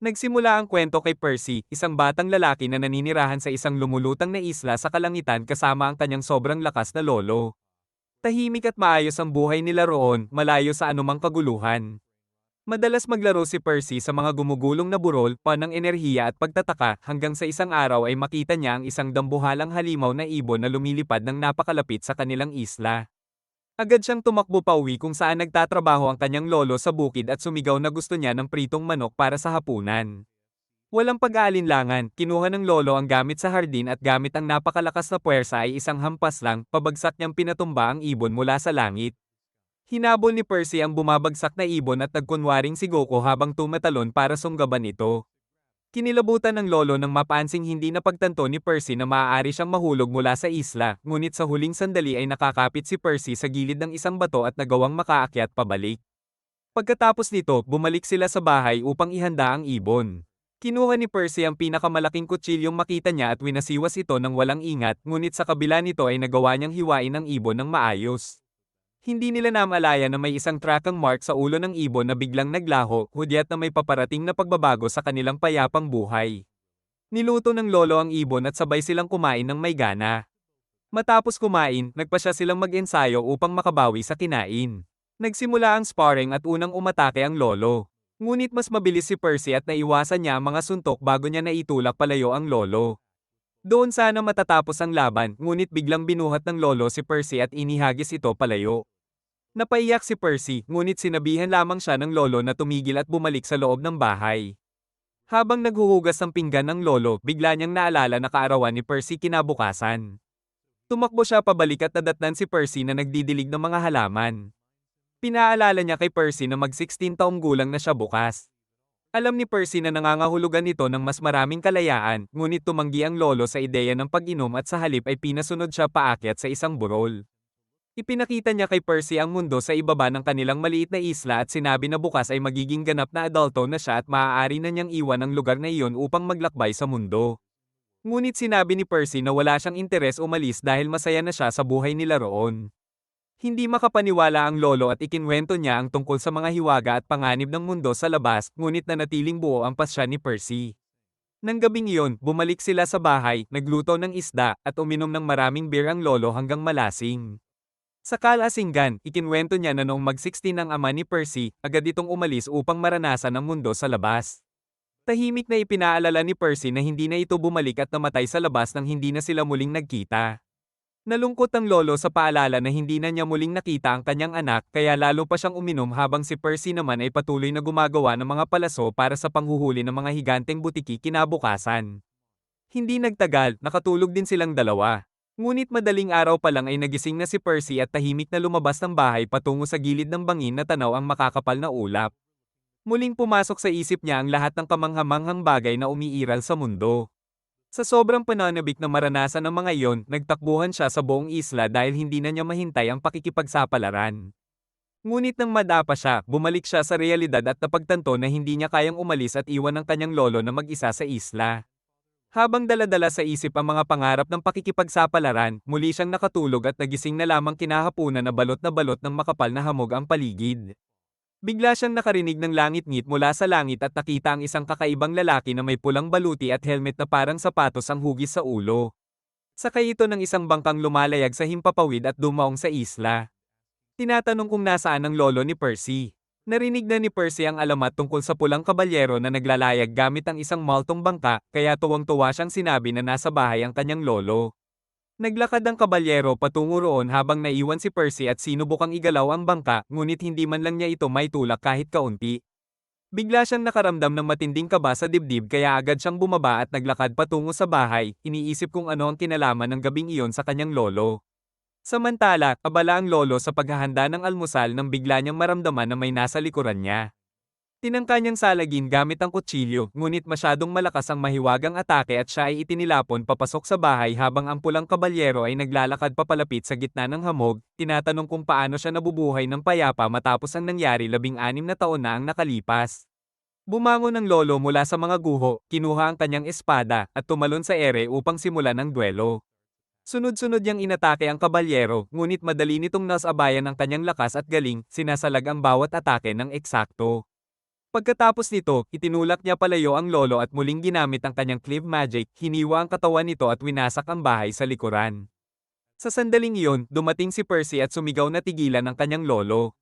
Nagsimula ang kwento kay Percy, isang batang lalaki na naninirahan sa isang lumulutang na isla sa kalangitan kasama ang kanyang sobrang lakas na lolo. Tahimik at maayos ang buhay nila roon, malayo sa anumang kaguluhan. Madalas maglaro si Percy sa mga gumugulong na burol, ng enerhiya at pagtataka, hanggang sa isang araw ay makita niya ang isang dambuhalang halimaw na ibon na lumilipad ng napakalapit sa kanilang isla. Agad siyang tumakbo pauwi kung saan nagtatrabaho ang kanyang lolo sa bukid at sumigaw na gusto niya ng pritong manok para sa hapunan. Walang pag-aalinlangan, kinuha ng lolo ang gamit sa hardin at gamit ang napakalakas na puwersa ay isang hampas lang, pabagsak niyang pinatumba ang ibon mula sa langit. Hinabol ni Percy ang bumabagsak na ibon at nagkunwaring si Goku habang tumatalon para sunggaban ito. Kinilabutan ng lolo nang mapansing hindi napagtanto ni Percy na maaari siyang mahulog mula sa isla, ngunit sa huling sandali ay nakakapit si Percy sa gilid ng isang bato at nagawang makaakyat pabalik. Pagkatapos nito, bumalik sila sa bahay upang ihanda ang ibon. Kinuha ni Percy ang pinakamalaking kutsilyong makita niya at winasiwas ito ng walang ingat, ngunit sa kabila nito ay nagawa niyang hiwain ang ibon ng maayos. Hindi nila namalaya na may isang trakang mark sa ulo ng ibon na biglang naglaho, hudyat na may paparating na pagbabago sa kanilang payapang buhay. Niluto ng lolo ang ibon at sabay silang kumain ng may gana. Matapos kumain, nagpasya silang mag-ensayo upang makabawi sa kinain. Nagsimula ang sparring at unang umatake ang lolo. Ngunit mas mabilis si Percy at naiwasan niya ang mga suntok bago niya naitulak palayo ang lolo. Doon sana matatapos ang laban, ngunit biglang binuhat ng lolo si Percy at inihagis ito palayo. Napaiyak si Percy, ngunit sinabihan lamang siya ng lolo na tumigil at bumalik sa loob ng bahay. Habang naghuhugas ng pinggan ng lolo, bigla niyang naalala na kaarawan ni Percy kinabukasan. Tumakbo siya pabalik at nadatnan si Percy na nagdidilig ng mga halaman. Pinaalala niya kay Percy na mag-16 taong gulang na siya bukas. Alam ni Percy na nangangahulugan ito ng mas maraming kalayaan, ngunit tumanggi ang lolo sa ideya ng pag-inom at sa halip ay pinasunod siya paakyat sa isang burol. Ipinakita niya kay Percy ang mundo sa ibaba ng kanilang maliit na isla at sinabi na bukas ay magiging ganap na adulto na siya at maaari na niyang iwan ang lugar na iyon upang maglakbay sa mundo. Ngunit sinabi ni Percy na wala siyang interes umalis dahil masaya na siya sa buhay nila roon. Hindi makapaniwala ang lolo at ikinwento niya ang tungkol sa mga hiwaga at panganib ng mundo sa labas, ngunit nanatiling buo ang pasya ni Percy. Nang gabing iyon, bumalik sila sa bahay, nagluto ng isda, at uminom ng maraming beer ang lolo hanggang malasing. Sa kalasinggan, ikinwento niya na noong mag-16 ang ama ni Percy, agad itong umalis upang maranasan ang mundo sa labas. Tahimik na ipinaalala ni Percy na hindi na ito bumalik at namatay sa labas nang hindi na sila muling nagkita. Nalungkot ang lolo sa paalala na hindi na niya muling nakita ang kanyang anak kaya lalo pa siyang uminom habang si Percy naman ay patuloy na gumagawa ng mga palaso para sa panghuhuli ng mga higanteng butiki kinabukasan. Hindi nagtagal, nakatulog din silang dalawa. Ngunit madaling araw pa lang ay nagising na si Percy at tahimik na lumabas ng bahay patungo sa gilid ng bangin na tanaw ang makakapal na ulap. Muling pumasok sa isip niya ang lahat ng kamanghamanghang bagay na umiiral sa mundo. Sa sobrang pananabik na maranasan ng mga iyon, nagtakbuhan siya sa buong isla dahil hindi na niya mahintay ang pakikipagsapalaran. Ngunit nang madapa siya, bumalik siya sa realidad at napagtanto na hindi niya kayang umalis at iwan ang kanyang lolo na mag-isa sa isla. Habang daladala sa isip ang mga pangarap ng pakikipagsapalaran, muli siyang nakatulog at nagising na lamang kinahapunan na balot ng makapal na hamog ang paligid. Bigla siyang nakarinig ng langit-ngit mula sa langit at nakita ang isang kakaibang lalaki na may pulang baluti at helmet na parang sapatos ang hugis sa ulo. Sakay ito ng isang bangkang lumalayag sa himpapawid at dumaong sa isla. Tinatanong kung nasaan ang lolo ni Percy. Narinig na ni Percy ang alamat tungkol sa pulang kabalyero na naglalayag gamit ang isang maltong bangka, kaya tuwang-tuwa siyang sinabi na nasa bahay ang kanyang lolo. Naglakad ang kabalyero patungo roon habang naiwan si Percy at sinubukang igalaw ang bangka, ngunit hindi man lang niya ito maitulak kahit kaunti. Bigla siyang nakaramdam ng matinding kaba sa dibdib kaya agad siyang bumaba at naglakad patungo sa bahay, iniisip kung ano ang kinalaman ng gabing iyon sa kanyang lolo. Samantala, abala ang lolo sa paghahanda ng almusal nang bigla niyang maramdaman na may nasa likuran niya. Tinangka niyang salagin gamit ang kutsilyo, ngunit masyadong malakas ang mahiwagang atake at siya ay itinilapon papasok sa bahay habang ang pulang kabalyero ay naglalakad papalapit sa gitna ng hamog, tinatanong kung paano siya nabubuhay ng payapa matapos ang nangyari 16 na taon na ang nakalipas. Bumangon ang lolo mula sa mga guho, kinuha ang kanyang espada, at tumalon sa ere upang simulan ang duelo. Sunod-sunod niyang inatake ang kabalyero, ngunit madali nitong nasabayan ang kanyang lakas at galing, sinasalag ang bawat atake ng eksakto. Pagkatapos nito, itinulak niya palayo ang lolo at muling ginamit ang kanyang cleave magic, hiniwa ang katawan nito at winasak ang bahay sa likuran. Sa sandaling iyon, dumating si Percy at sumigaw na tigilan ang kanyang lolo.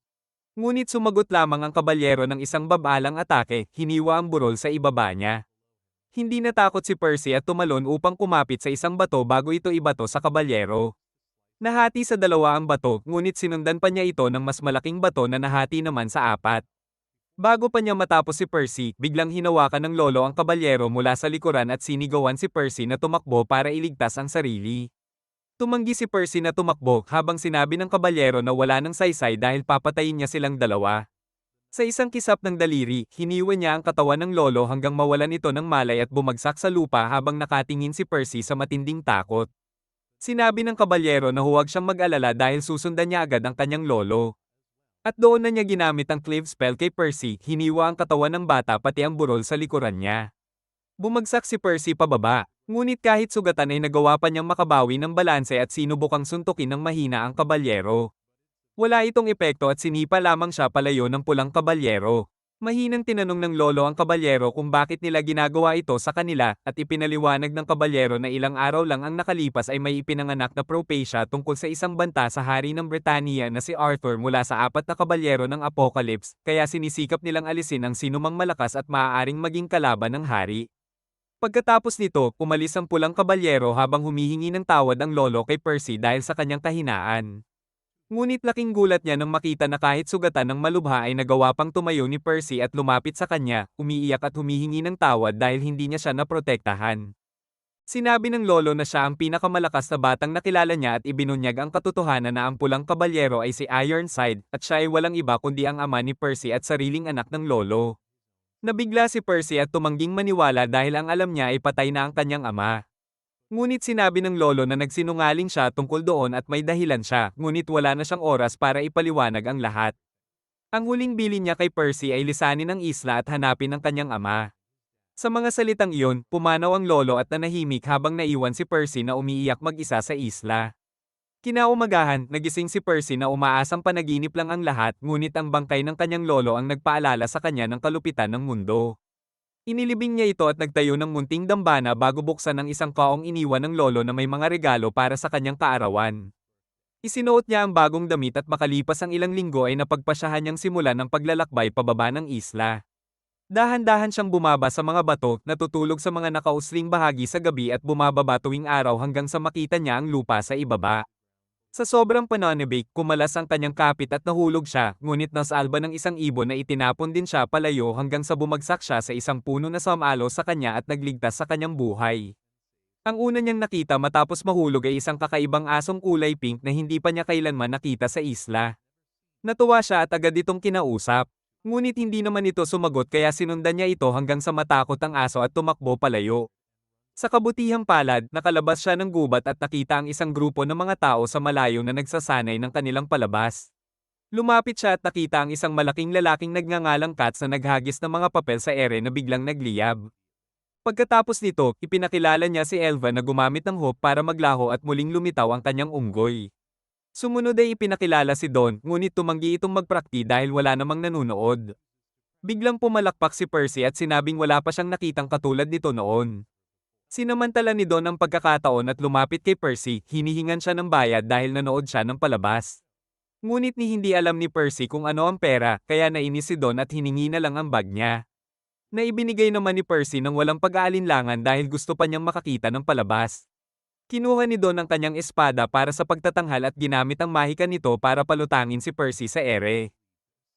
Ngunit sumagot lamang ang kabalyero ng isang babalang atake, hiniwa ang burol sa ibaba niya. Hindi natakot si Percy at tumalon upang kumapit sa isang bato bago ito ibato sa kabalyero. Nahati sa dalawa ang bato, ngunit sinundan pa niya ito ng mas malaking bato na nahati naman sa apat. Bago pa niya matapos si Percy, biglang hinawakan ng lolo ang kabalyero mula sa likuran at sinigawan si Percy na tumakbo para iligtas ang sarili. Tumanggi si Percy na tumakbo habang sinabi ng kabalyero na wala ng saysay dahil papatayin niya silang dalawa. Sa isang kisap ng daliri, hiniwa niya ang katawan ng lolo hanggang mawalan ito ng malay at bumagsak sa lupa habang nakatingin si Percy sa matinding takot. Sinabi ng kabalyero na huwag siyang mag-alala dahil susundan niya agad ang kanyang lolo. At doon na niya ginamit ang cleave spell kay Percy, hiniwa ang katawan ng bata pati ang burol sa likuran niya. Bumagsak si Percy pababa, ngunit kahit sugatan ay nagawa pa niyang makabawi ng balanse at sinubukang suntukin ng mahina ang kabalyero. Wala itong epekto at sinipa lamang siya palayo ng pulang kabalyero. Mahinang tinanong ng lolo ang kabalyero kung bakit nila ginagawa ito sa kanila, at ipinaliwanag ng kabalyero na ilang araw lang ang nakalipas ay may ipinanganak na propesya tungkol sa isang banta sa hari ng Britanya na si Arthur mula sa apat na kabalyero ng Apocalypse, kaya sinisikap nilang alisin ang sinumang malakas at maaaring maging kalaban ng hari. Pagkatapos nito, umalis ang pulang kabalyero habang humihingi ng tawad ang lolo kay Percy dahil sa kanyang kahinaan. Ngunit laking gulat niya nang makita na kahit sugatan ng malubha ay nagawa pang tumayo ni Percy at lumapit sa kanya, umiiyak at humihingi ng tawad dahil hindi niya siya naprotektahan. Sinabi ng lolo na siya ang pinakamalakas na batang nakilala niya at ibinunyag ang katotohanan na ang pulang kabalyero ay si Ironside, at siya ay walang iba kundi ang ama ni Percy at sariling anak ng lolo. Nabigla si Percy at tumangging maniwala dahil ang alam niya ay patay na ang kanyang ama. Ngunit sinabi ng lolo na nagsinungaling siya tungkol doon at may dahilan siya, ngunit wala na siyang oras para ipaliwanag ang lahat. Ang huling bilin niya kay Percy ay lisanin ang isla at hanapin ang kanyang ama. Sa mga salitang iyon, pumanaw ang lolo at nanahimik habang naiwan si Percy na umiiyak mag-isa sa isla. Kinaumagahan, nagising si Percy na umaasang panaginip lang ang lahat, ngunit ang bangkay ng kanyang lolo ang nagpaalala sa kanya ng kalupitan ng mundo. Inilibing niya ito at nagtayo ng munting dambana bago buksan ang isang kaong iniwan ng lolo na may mga regalo para sa kanyang kaarawan. Isinuot niya ang bagong damit at makalipas ang ilang linggo ay napagpasyahan niyang simulan ang paglalakbay pababa ng isla. Dahan-dahan siyang bumaba sa mga bato, natutulog sa mga nakausling bahagi sa gabi at bumababa tuwing araw hanggang sa makita niya ang lupa sa ibaba. Sa sobrang pananibik, kumalas ang kanyang kapit at nahulog siya, ngunit nasalba ng isang ibon na itinapon din siya palayo hanggang sa bumagsak siya sa isang puno na sumalo sa kanya at nagligtas sa kanyang buhay. Ang una niyang nakita matapos mahulog ay isang kakaibang asong kulay pink na hindi pa niya kailanman nakita sa isla. Natuwa siya at agad itong kinausap. Ngunit hindi naman ito sumagot kaya sinundan niya ito hanggang sa matakot ang aso at tumakbo palayo. Sa kabutihang palad, nakalabas siya ng gubat at nakita ang isang grupo ng mga tao sa malayo na nagsasanay ng kanilang palabas. Lumapit siya at nakita ang isang malaking lalaking nagngangalang Katz na naghagis ng mga papel sa ere na biglang nagliyab. Pagkatapos nito, ipinakilala niya si Elva na gumamit ng hope para maglaho at muling lumitaw ang kanyang unggoy. Sumunod ay ipinakilala si Don, ngunit tumanggi itong magprakti dahil wala namang nanunood. Biglang pumalakpak si Percy at sinabing wala pa siyang nakitang katulad nito noon. Sinamantala ni Don ang pagkakataon at lumapit kay Percy, hinihingan siya ng bayad dahil nanood siya ng palabas. Ngunit hindi alam ni Percy kung ano ang pera, kaya nainis si Don at hiningi na lang ang bag niya. Naibinigay naman ni Percy ng walang pag-aalinlangan dahil gusto pa niyang makakita ng palabas. Kinuha ni Don ang kanyang espada para sa pagtatanghal at ginamit ang mahika nito para palutangin si Percy sa ere.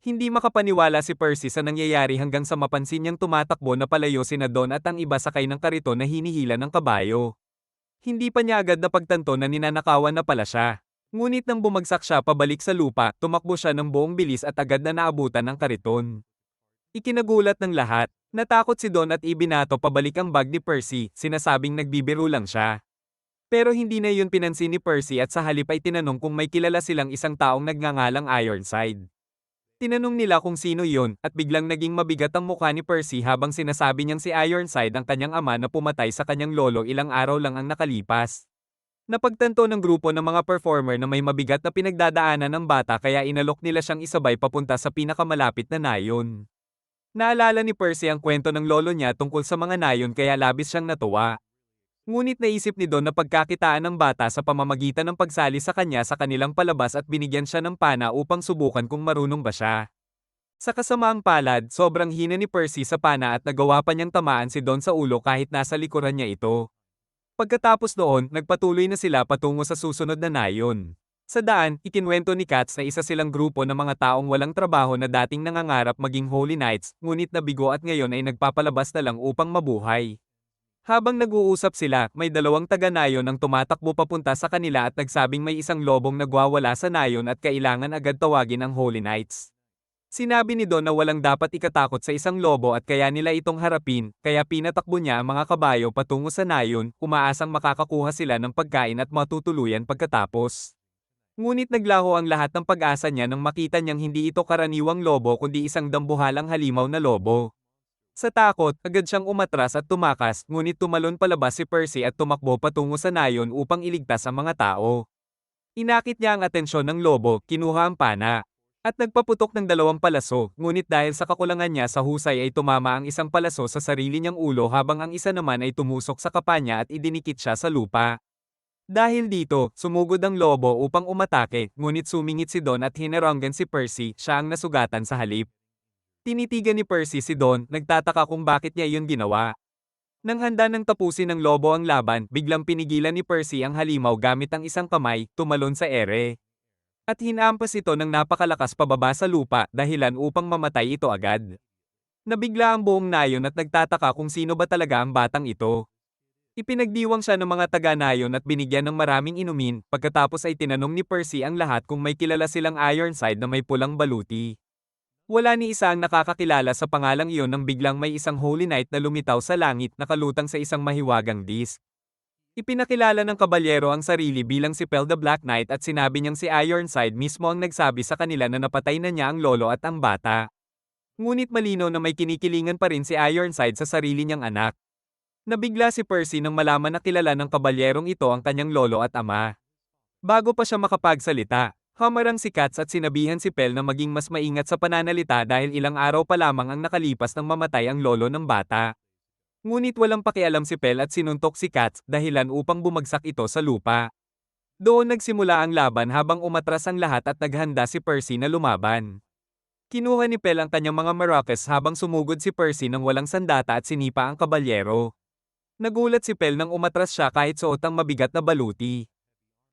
Hindi makapaniwala si Percy sa nangyayari hanggang sa mapansin niyang tumatakbo na palayo sina Don at ang iba sakay ng kariton na hinihila ng kabayo. Hindi pa niya agad napagtanto na ninanakawan na pala siya. Ngunit nang bumagsak siya pabalik sa lupa, tumakbo siya ng buong bilis at agad na naabutan ng kariton. Ikinagulat ng lahat. Natakot si Don at ibinato pabalik ang bag ni Percy, sinasabing nagbibiro lang siya. Pero hindi na yun pinansin ni Percy at sa halip ay tinanong kung may kilala silang isang taong nagngangalang Ironside. Tinanong nila kung sino yon, at biglang naging mabigat ang mukha ni Percy habang sinasabi niyang si Ironside ang kanyang ama na pumatay sa kanyang lolo ilang araw lang ang nakalipas. Napagtanto ng grupo ng mga performer na may mabigat na pinagdadaanan ng bata kaya inalok nila siyang isabay papunta sa pinakamalapit na nayon. Naalala ni Percy ang kwento ng lolo niya tungkol sa mga nayon kaya labis siyang natuwa. Ngunit naisip ni Don na pagkakitaan ng bata sa pamamagitan ng pagsali sa kanya sa kanilang palabas at binigyan siya ng pana upang subukan kung marunong ba siya. Sa kasamaang palad, sobrang hina ni Percy sa pana at nagawa pa niyang tamaan si Don sa ulo kahit nasa likuran niya ito. Pagkatapos noon, nagpatuloy na sila patungo sa susunod na nayon. Sa daan, ikinwento ni Katz na isa silang grupo ng mga taong walang trabaho na dating nangangarap maging Holy Knights, ngunit nabigo at ngayon ay nagpapalabas na lang upang mabuhay. Habang nag-uusap sila, may dalawang taga-nayon ang tumatakbo papunta sa kanila at nagsabing may isang lobong nagwawala sa nayon at kailangan agad tawagin ang Holy Knights. Sinabi ni Don na walang dapat ikatakot sa isang lobo at kaya nila itong harapin, kaya pinatakbo niya ang mga kabayo patungo sa nayon, umaasang makakakuha sila ng pagkain at matutuluyan pagkatapos. Ngunit naglaho ang lahat ng pag-asa niya nang makita niyang hindi ito karaniwang lobo kundi isang dambuhalang halimaw na lobo. Sa takot, agad siyang umatras at tumakas, ngunit tumalon palabas si Percy at tumakbo patungo sa nayon upang iligtas ang mga tao. Inakit niya ang atensyon ng lobo, kinuha ang pana, at nagpaputok ng dalawang palaso, ngunit dahil sa kakulangan niya sa husay ay tumama ang isang palaso sa sarili niyang ulo habang ang isa naman ay tumusok sa kapa niya at idinikit siya sa lupa. Dahil dito, sumugod ang lobo upang umatake, ngunit sumingit si Don at hinaranggan si Percy, siya ang nasugatan sa halip. Tinitigan ni Percy si Don, nagtataka kung bakit niya iyon ginawa. Nang handa nang tapusin ng lobo ang laban, biglang pinigilan ni Percy ang halimaw gamit ang isang kamay, tumalon sa ere. At hinampas ito ng napakalakas pababa sa lupa, dahilan upang mamatay ito agad. Nabigla ang buong nayon at nagtataka kung sino ba talaga ang batang ito. Ipinagdiwang siya ng mga taga-nayon at binigyan ng maraming inumin, pagkatapos ay tinanong ni Percy ang lahat kung may kilala silang Ironside na may pulang baluti. Wala ni isa ang nakakakilala sa pangalang iyon nang biglang may isang Holy Knight na lumitaw sa langit nakalutang sa isang mahiwagang disk. Ipinakilala ng kabalyero ang sarili bilang si Pel the Black Knight at sinabi niyang si Ironside mismo ang nagsabi sa kanila na napatay na niya ang lolo at ang bata. Ngunit malinaw na may kinikilingan pa rin si Ironside sa sarili niyang anak. Nabigla si Percy nang malaman na kilala ng kabalyerong ito ang kanyang lolo at ama. Bago pa siya makapagsalita, humarang si Katz at sinabihan si Pel na maging mas maingat sa pananalita dahil ilang araw pa lamang ang nakalipas nang mamatay ang lolo ng bata. Ngunit walang pakialam si Pel at sinuntok si Katz, dahilan upang bumagsak ito sa lupa. Doon nagsimula ang laban habang umatras ang lahat at naghanda si Percy na lumaban. Kinuha ni Pel ang kanyang mga maracas habang sumugod si Percy ng walang sandata at sinipa ang kabalyero. Nagulat si Pel nang umatras siya kahit suot ang mabigat na baluti.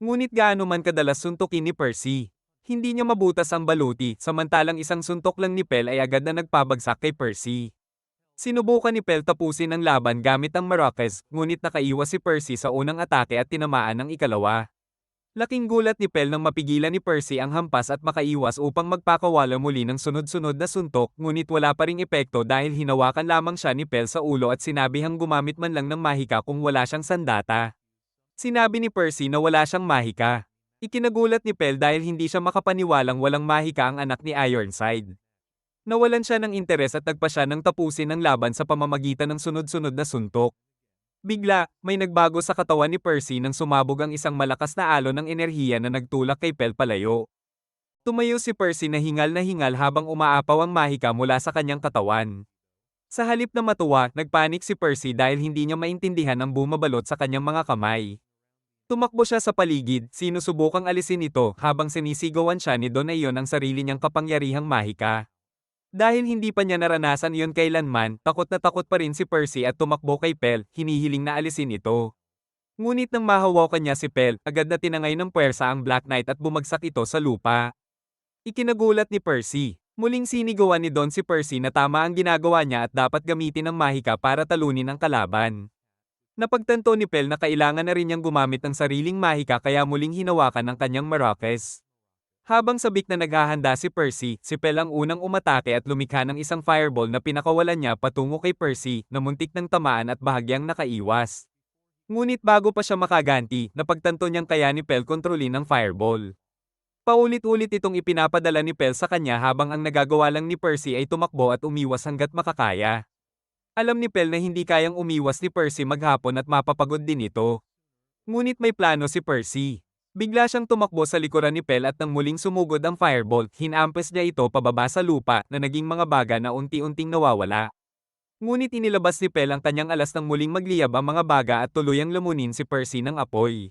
Ngunit gaano man kadalas suntukin ni Percy, hindi niya mabutas ang baluti, samantalang isang suntok lang ni Pel ay agad na nagpabagsak kay Percy. Sinubukan ni Pel tapusin ang laban gamit ang maracas, ngunit nakaiwas si Percy sa unang atake at tinamaan ng ikalawa. Laking gulat ni Pel nang mapigilan ni Percy ang hampas at makaiwas upang magpakawala muli ng sunod-sunod na suntok, ngunit wala pa ring epekto dahil hinawakan lamang siya ni Pel sa ulo at sinabihang gumamit man lang ng mahika kung wala siyang sandata. Sinabi ni Percy na wala siyang mahika. Ikinagulat ni Pel dahil hindi siya makapaniwalang walang mahika ang anak ni Ironside. Nawalan siya ng interes at nagpa siya ng tapusin ang laban sa pamamagitan ng sunod-sunod na suntok. Bigla, may nagbago sa katawan ni Percy nang sumabog ang isang malakas na alon ng enerhiya na nagtulak kay Pel palayo. Tumayo si Percy na hingal habang umaapaw ang mahika mula sa kanyang katawan. Sa halip na matuwa, nagpanik si Percy dahil hindi niya maintindihan ang bumabalot sa kanyang mga kamay. Tumakbo siya sa paligid, sinusubukang alisin ito habang sinisigawan siya ni Don na iyon ang sarili niyang kapangyarihang mahika. Dahil hindi pa niya naranasan iyon kailanman, takot na takot pa rin si Percy at tumakbo kay Pel, hinihiling na alisin ito. Ngunit nang mahawakan niya si Pel, agad na tinangay ng puwersa ang Black Knight at bumagsak ito sa lupa. Ikinagulat ni Percy. Muling sinigawan ni Don si Percy na tama ang ginagawa niya at dapat gamitin ang mahika para talunin ang kalaban. Napagtanto ni Pel na kailangan na rin niyang gumamit ng sariling mahika kaya muling hinawakan ang kanyang maracas. Habang sabik na naghahanda si Percy, si Pel ang unang umatake at lumikha ng isang fireball na pinakawalan niya patungo kay Percy na muntik ng tamaan at bahagyang nakaiwas. Ngunit bago pa siya makaganti, napagtanto niyang kaya ni Pel kontrolin ang fireball. Paulit-ulit itong ipinapadala ni Pel sa kanya habang ang nagagawa lang ni Percy ay tumakbo at umiwas hanggat makakaya. Alam ni Pel na hindi kayang umiwas ni Percy maghapon at mapapagod din ito. Ngunit may plano si Percy. Bigla siyang tumakbo sa likuran ni Pel at nang muling sumugod ang firebolt, hinampas niya ito pababa sa lupa na naging mga baga na unti-unting nawawala. Ngunit inilabas ni Pel ang kanyang alas nang muling magliyab ang mga baga at tuluyang lamunin si Percy ng apoy.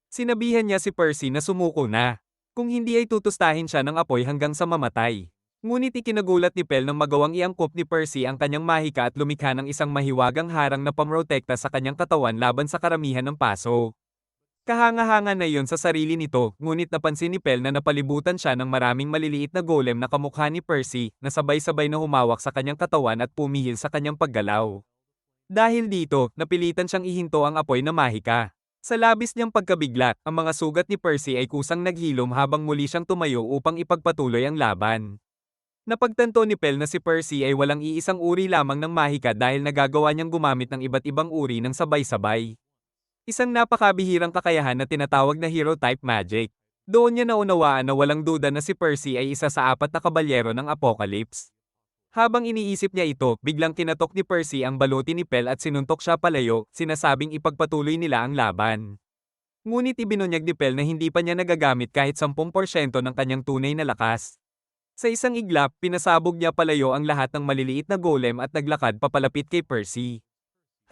Sinabihan niya si Percy na sumuko na. Kung hindi ay tutustahin siya ng apoy hanggang sa mamatay. Ngunit ikinagulat ni Pel nang magawang iangkop ni Percy ang kanyang mahika at lumikha ng isang mahiwagang harang na pamrotekta sa kanyang katawan laban sa karamihan ng paso. Kahanga-hanga na iyon sa sarili nito, ngunit napansin ni Pel na napalibutan siya ng maraming maliliit na golem na kamukha ni Percy, na sabay-sabay na humawak sa kanyang katawan at pumihil sa kanyang paggalaw. Dahil dito, napilitan siyang ihinto ang apoy na mahika. Sa labis niyang pagkabigla, ang mga sugat ni Percy ay kusang naghilom habang muli siyang tumayo upang ipagpatuloy ang laban. Napagtanto ni Pel na si Percy ay walang iisang uri lamang ng mahika dahil nagagawa niyang gumamit ng iba't ibang uri ng sabay-sabay. Isang napakabihirang kakayahan na tinatawag na hero-type magic. Doon niya naunawaan na walang duda na si Percy ay isa sa 4 na kabalyero ng Apocalypse. Habang iniisip niya ito, biglang kinatok ni Percy ang baluti ni Pel at sinuntok siya palayo, sinasabing ipagpatuloy nila ang laban. Ngunit ibinunyag ni Pel na hindi pa niya nagagamit kahit 10% ng kanyang tunay na lakas. Sa isang iglap, pinasabog niya palayo ang lahat ng maliliit na golem at naglakad papalapit kay Percy.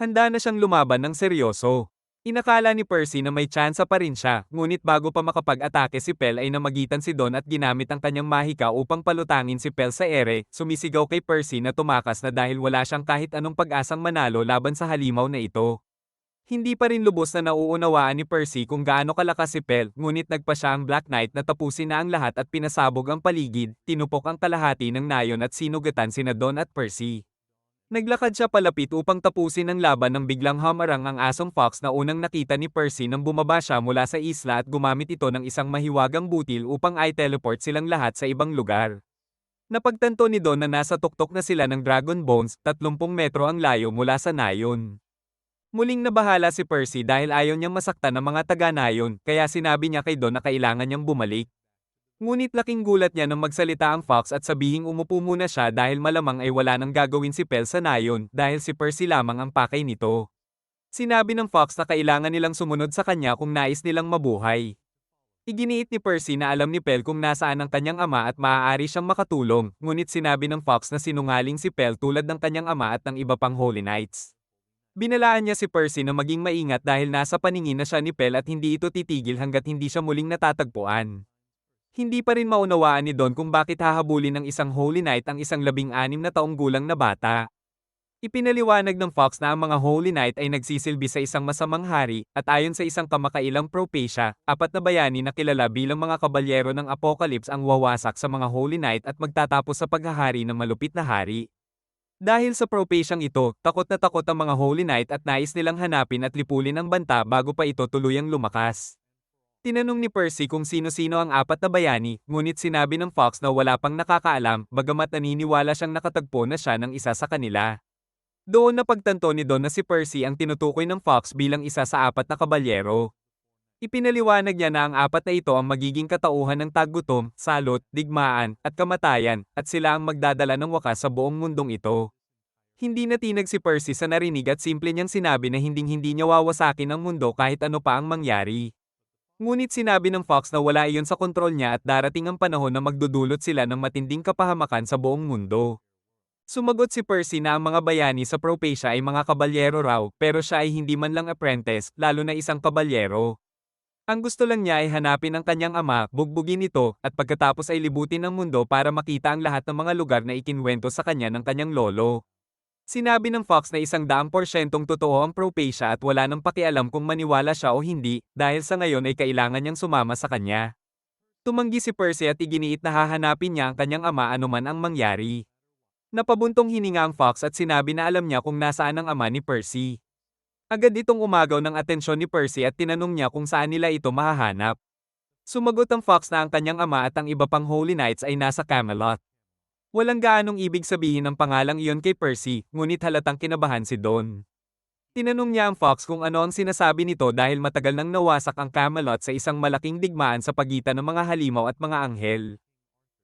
Handa na siyang lumaban ng seryoso. Inakala ni Percy na may tsansa pa rin siya, ngunit bago pa makapag-atake si Pel ay namagitan si Don at ginamit ang kanyang mahika upang palutangin si Pel sa ere, sumisigaw kay Percy na tumakas na dahil wala siyang kahit anong pag-asang manalo laban sa halimaw na ito. Hindi pa rin lubos na nauunawaan ni Percy kung gaano kalakas si Pel, ngunit nagpa siya ang Black Knight na tapusin na ang lahat at pinasabog ang paligid, tinupok ang kalahati ng nayon at sinugatan sina Don at Percy. Naglakad siya palapit upang tapusin ang laban nang biglang hamarang ang asong fox na unang nakita ni Percy nang bumaba siya mula sa isla at gumamit ito ng isang mahiwagang butil upang i-teleport silang lahat sa ibang lugar. Napagtanto ni Don na nasa tuktok na sila ng Dragon Bones, 30 metro ang layo mula sa nayon. Muling nabahala si Percy dahil ayaw niyang masaktan ng mga taga-nayon, kaya sinabi niya kay Don na kailangan niyang bumalik. Ngunit laking gulat niya nang magsalita ang fox at sabihing umupo muna siya dahil malamang ay wala nang gagawin si Pel sa nayon dahil si Percy lamang ang pakay nito. Sinabi ng fox na kailangan nilang sumunod sa kanya kung nais nilang mabuhay. Iginiit ni Percy na alam ni Pel kung nasaan ang kanyang ama at maaari siyang makatulong, ngunit sinabi ng fox na sinungaling si Pel tulad ng kanyang ama at ng iba pang Holy Knights. Binalaan niya si Percy na maging maingat dahil nasa paningin na siya ni Pel at hindi ito titigil hanggat hindi siya muling natatagpuan. Hindi pa rin maunawaan ni Don kung bakit hahabulin ng isang Holy Knight ang isang 16 na taong gulang na bata. Ipinaliwanag ng Fox na ang mga Holy Knight ay nagsisilbi sa isang masamang hari, at ayon sa isang kamakailang propesya, 4 na bayani na kilala bilang mga kabalyero ng Apocalypse ang wawasak sa mga Holy Knight at magtatapos sa paghahari ng malupit na hari. Dahil sa propesyang ito, takot na takot ang mga Holy Knight at nais nilang hanapin at lipulin ang banta bago pa ito tuluyang lumakas. Tinanong ni Percy kung sino-sino ang 4 na bayani, ngunit sinabi ng Fox na wala pang nakakaalam, bagamat naniniwala siyang nakatagpo na siya ng isa sa kanila. Doon napagtanto ni Don na si Percy ang tinutukoy ng Fox bilang isa sa 4 na kabalyero. Ipinaliwanag niya na ang 4 na ito ang magiging katauhan ng taggutom, salot, digmaan, at kamatayan, at sila ang magdadala ng wakas sa buong mundong ito. Hindi natinag si Percy sa narinig at simple niyang sinabi na hinding-hindi niya wawasakin ang mundo kahit ano pa ang mangyari. Ngunit sinabi ng Fox na wala iyon sa kontrol niya at darating ang panahon na magdudulot sila ng matinding kapahamakan sa buong mundo. Sumagot si Percy na ang mga bayani sa propesya ay mga kabalyero raw, pero siya ay hindi man lang apprentice, lalo na isang kabalyero. Ang gusto lang niya ay hanapin ang kanyang ama, bugbugin ito, at pagkatapos ay libutin ang mundo para makita ang lahat ng mga lugar na ikinwento sa kanya ng kanyang lolo. Sinabi ng Fox na 100% totoo ang propesya at wala nang pakialam kung maniwala siya o hindi, dahil sa ngayon ay kailangan niyang sumama sa kanya. Tumanggi si Percy at iginiit na hahanapin niya ang kanyang ama anuman ang mangyari. Napabuntong hininga ang Fox at sinabi na alam niya kung nasaan ang ama ni Percy. Agad itong umagaw ng atensyon ni Percy at tinanong niya kung saan nila ito mahahanap. Sumagot ang Fox na ang kanyang ama at ang iba pang Holy Knights ay nasa Camelot. Walang gaanong ibig sabihin ng pangalang iyon kay Percy, ngunit halatang kinabahan si Don. Tinanong niya ang Fox kung ano ang sinasabi nito dahil matagal nang nawasak ang Camelot sa isang malaking digmaan sa pagitan ng mga halimaw at mga anghel.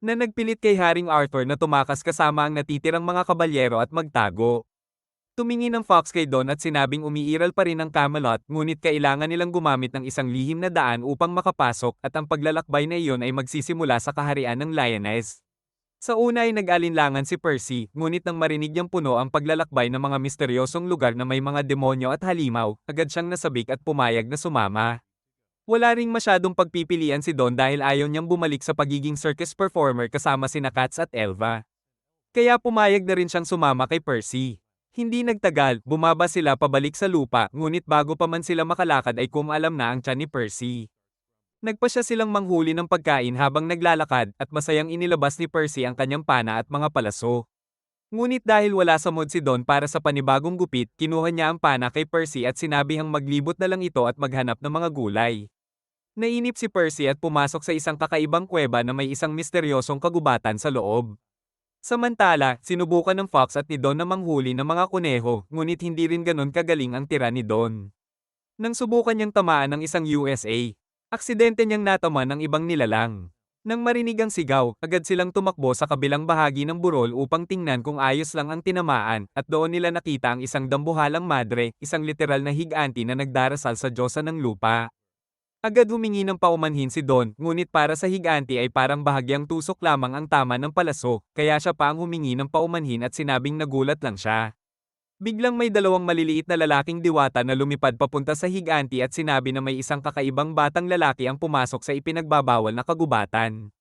Na nagpilit kay Haring Arthur na tumakas kasama ang natitirang mga kabalyero at magtago. Tumingin ang Fox kay Don at sinabing umiiral pa rin ang Camelot, ngunit kailangan nilang gumamit ng isang lihim na daan upang makapasok at ang paglalakbay na iyon ay magsisimula sa kaharian ng Lioness. Sa una ay nag-alinlangan si Percy, ngunit nang marinig niyang puno ang paglalakbay ng mga misteryosong lugar na may mga demonyo at halimaw, agad siyang nasabik at pumayag na sumama. Wala ring masyadong pagpipilian si Don dahil ayaw niyang bumalik sa pagiging circus performer kasama sina Katz at Elva. Kaya pumayag na rin siyang sumama kay Percy. Hindi nagtagal, bumaba sila pabalik sa lupa, ngunit bago pa man sila makalakad ay kumalam na ang tiyan ni Percy. Nagpasya silang manghuli ng pagkain habang naglalakad at masayang inilabas ni Percy ang kanyang pana at mga palaso. Ngunit dahil wala sa mood si Don para sa panibagong gupit, kinuha niya ang pana kay Percy at sinabihang maglibot na lang ito at maghanap ng mga gulay. Nainip si Percy at pumasok sa isang kakaibang kuweba na may isang misteryosong kagubatan sa loob. Samantala, sinubukan ng Fox at ni Don na manghuli ng mga kuneho, ngunit hindi rin ganon kagaling ang tira ni Don. Nang subukan niyang tamaan ng isang USA, aksidente niyang natama ng ibang nilalang. Nang marinig ang sigaw, agad silang tumakbo sa kabilang bahagi ng burol upang tingnan kung ayos lang ang tinamaan, at doon nila nakita ang isang dambuhalang madre, isang literal na higanti na nagdarasal sa Diyosa ng lupa. Agad humingi ng paumanhin si Don, ngunit para sa higanti ay parang bahagyang tusok lamang ang tama ng palaso, kaya siya pa ang humingi ng paumanhin at sinabing nagulat lang siya. Biglang may dalawang maliliit na lalaking diwata na lumipad papunta sa higanti at sinabi na may isang kakaibang batang lalaki ang pumasok sa ipinagbabawal na kagubatan.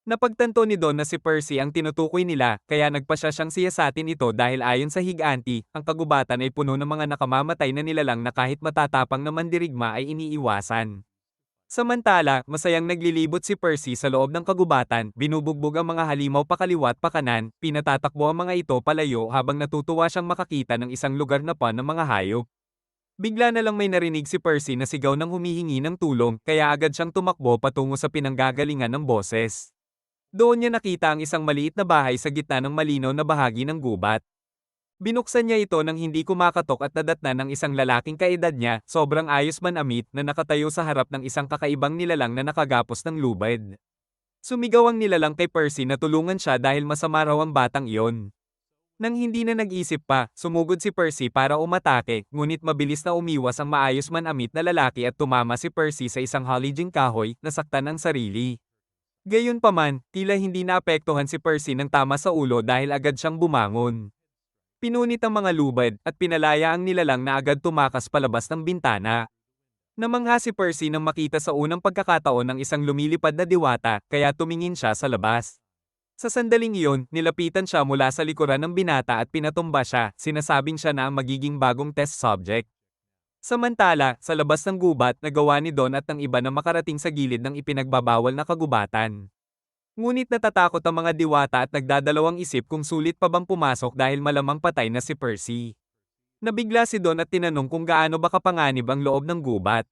Napagtanto ni Don na si Percy ang tinutukoy nila, kaya nagpasya siyang siyasatin ito dahil ayon sa higanti, ang kagubatan ay puno ng mga nakamamatay na nilalang na kahit matatapang na mandirigma ay iniiwasan. Samantala, masayang naglilibot si Percy sa loob ng kagubatan, binubugbog ang mga halimaw pakaliwat pakanan, pinatatakbo ang mga ito palayo habang natutuwa siyang makakita ng isang lugar na pa ng mga hayop. Bigla na lang may narinig si Percy na sigaw ng humihingi ng tulong, kaya agad siyang tumakbo patungo sa pinanggagalingan ng boses. Doon niya nakita ang isang maliit na bahay sa gitna ng malinaw na bahagi ng gubat. Binuksan niya ito nang hindi kumakatok at nadatnan ng isang lalaking kaedad niya, sobrang ayos manamit, na nakatayo sa harap ng isang kakaibang nilalang na nakagapos ng lubid. Sumigaw ang nilalang kay Percy na tulungan siya dahil masama raw ang batang iyon. Nang hindi na nag-isip pa, sumugod si Percy para umatake, ngunit mabilis na umiwas ang maayos manamit na lalaki at tumama si Percy sa isang halijing kahoy, nasaktan ang sarili. Gayunpaman, tila hindi naapektuhan si Percy ng tama sa ulo dahil agad siyang bumangon. Pinunit ang mga lubid at pinalaya ang nilalang na agad tumakas palabas ng bintana. Namangha si Percy nang makita sa unang pagkakataon ng isang lumilipad na diwata, kaya tumingin siya sa labas. Sa sandaling iyon, nilapitan siya mula sa likuran ng binata at pinatumba siya, sinasabing siya na ang magiging bagong test subject. Samantala, sa labas ng gubat, nagawa ni Don at ng iba na makarating sa gilid ng ipinagbabawal na kagubatan. Ngunit natatakot ang mga diwata at nagdadalawang isip kung sulit pa bang pumasok dahil malamang patay na si Percy. Nabigla si Don at tinanong kung gaano ba kapanganib ang loob ng gubat.